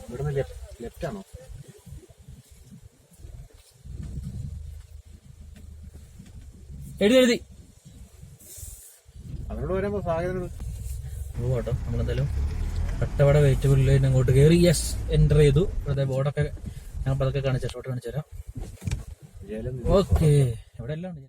ഇവിടുന്ന് ലെഫ്റ്റ് ആണോ? എഴുതി അവരോട് വരുമ്പോ സാഹചര്യം പോട്ടോ. നമ്മളെന്തായാലും കട്ടവട വെജിറ്റബിൾ അങ്ങോട്ട് കയറി. യെസ്, എൻ്റർ ചെയ്തു. ഇവിടുത്തെ ബോർഡൊക്കെ ഞാൻ പതൊക്കെ കാണിച്ചു, ഷോട്ട് കാണിച്ചു തരാം. ഓക്കെ, ഇവിടെ എല്ലാം ഉണ്ട്.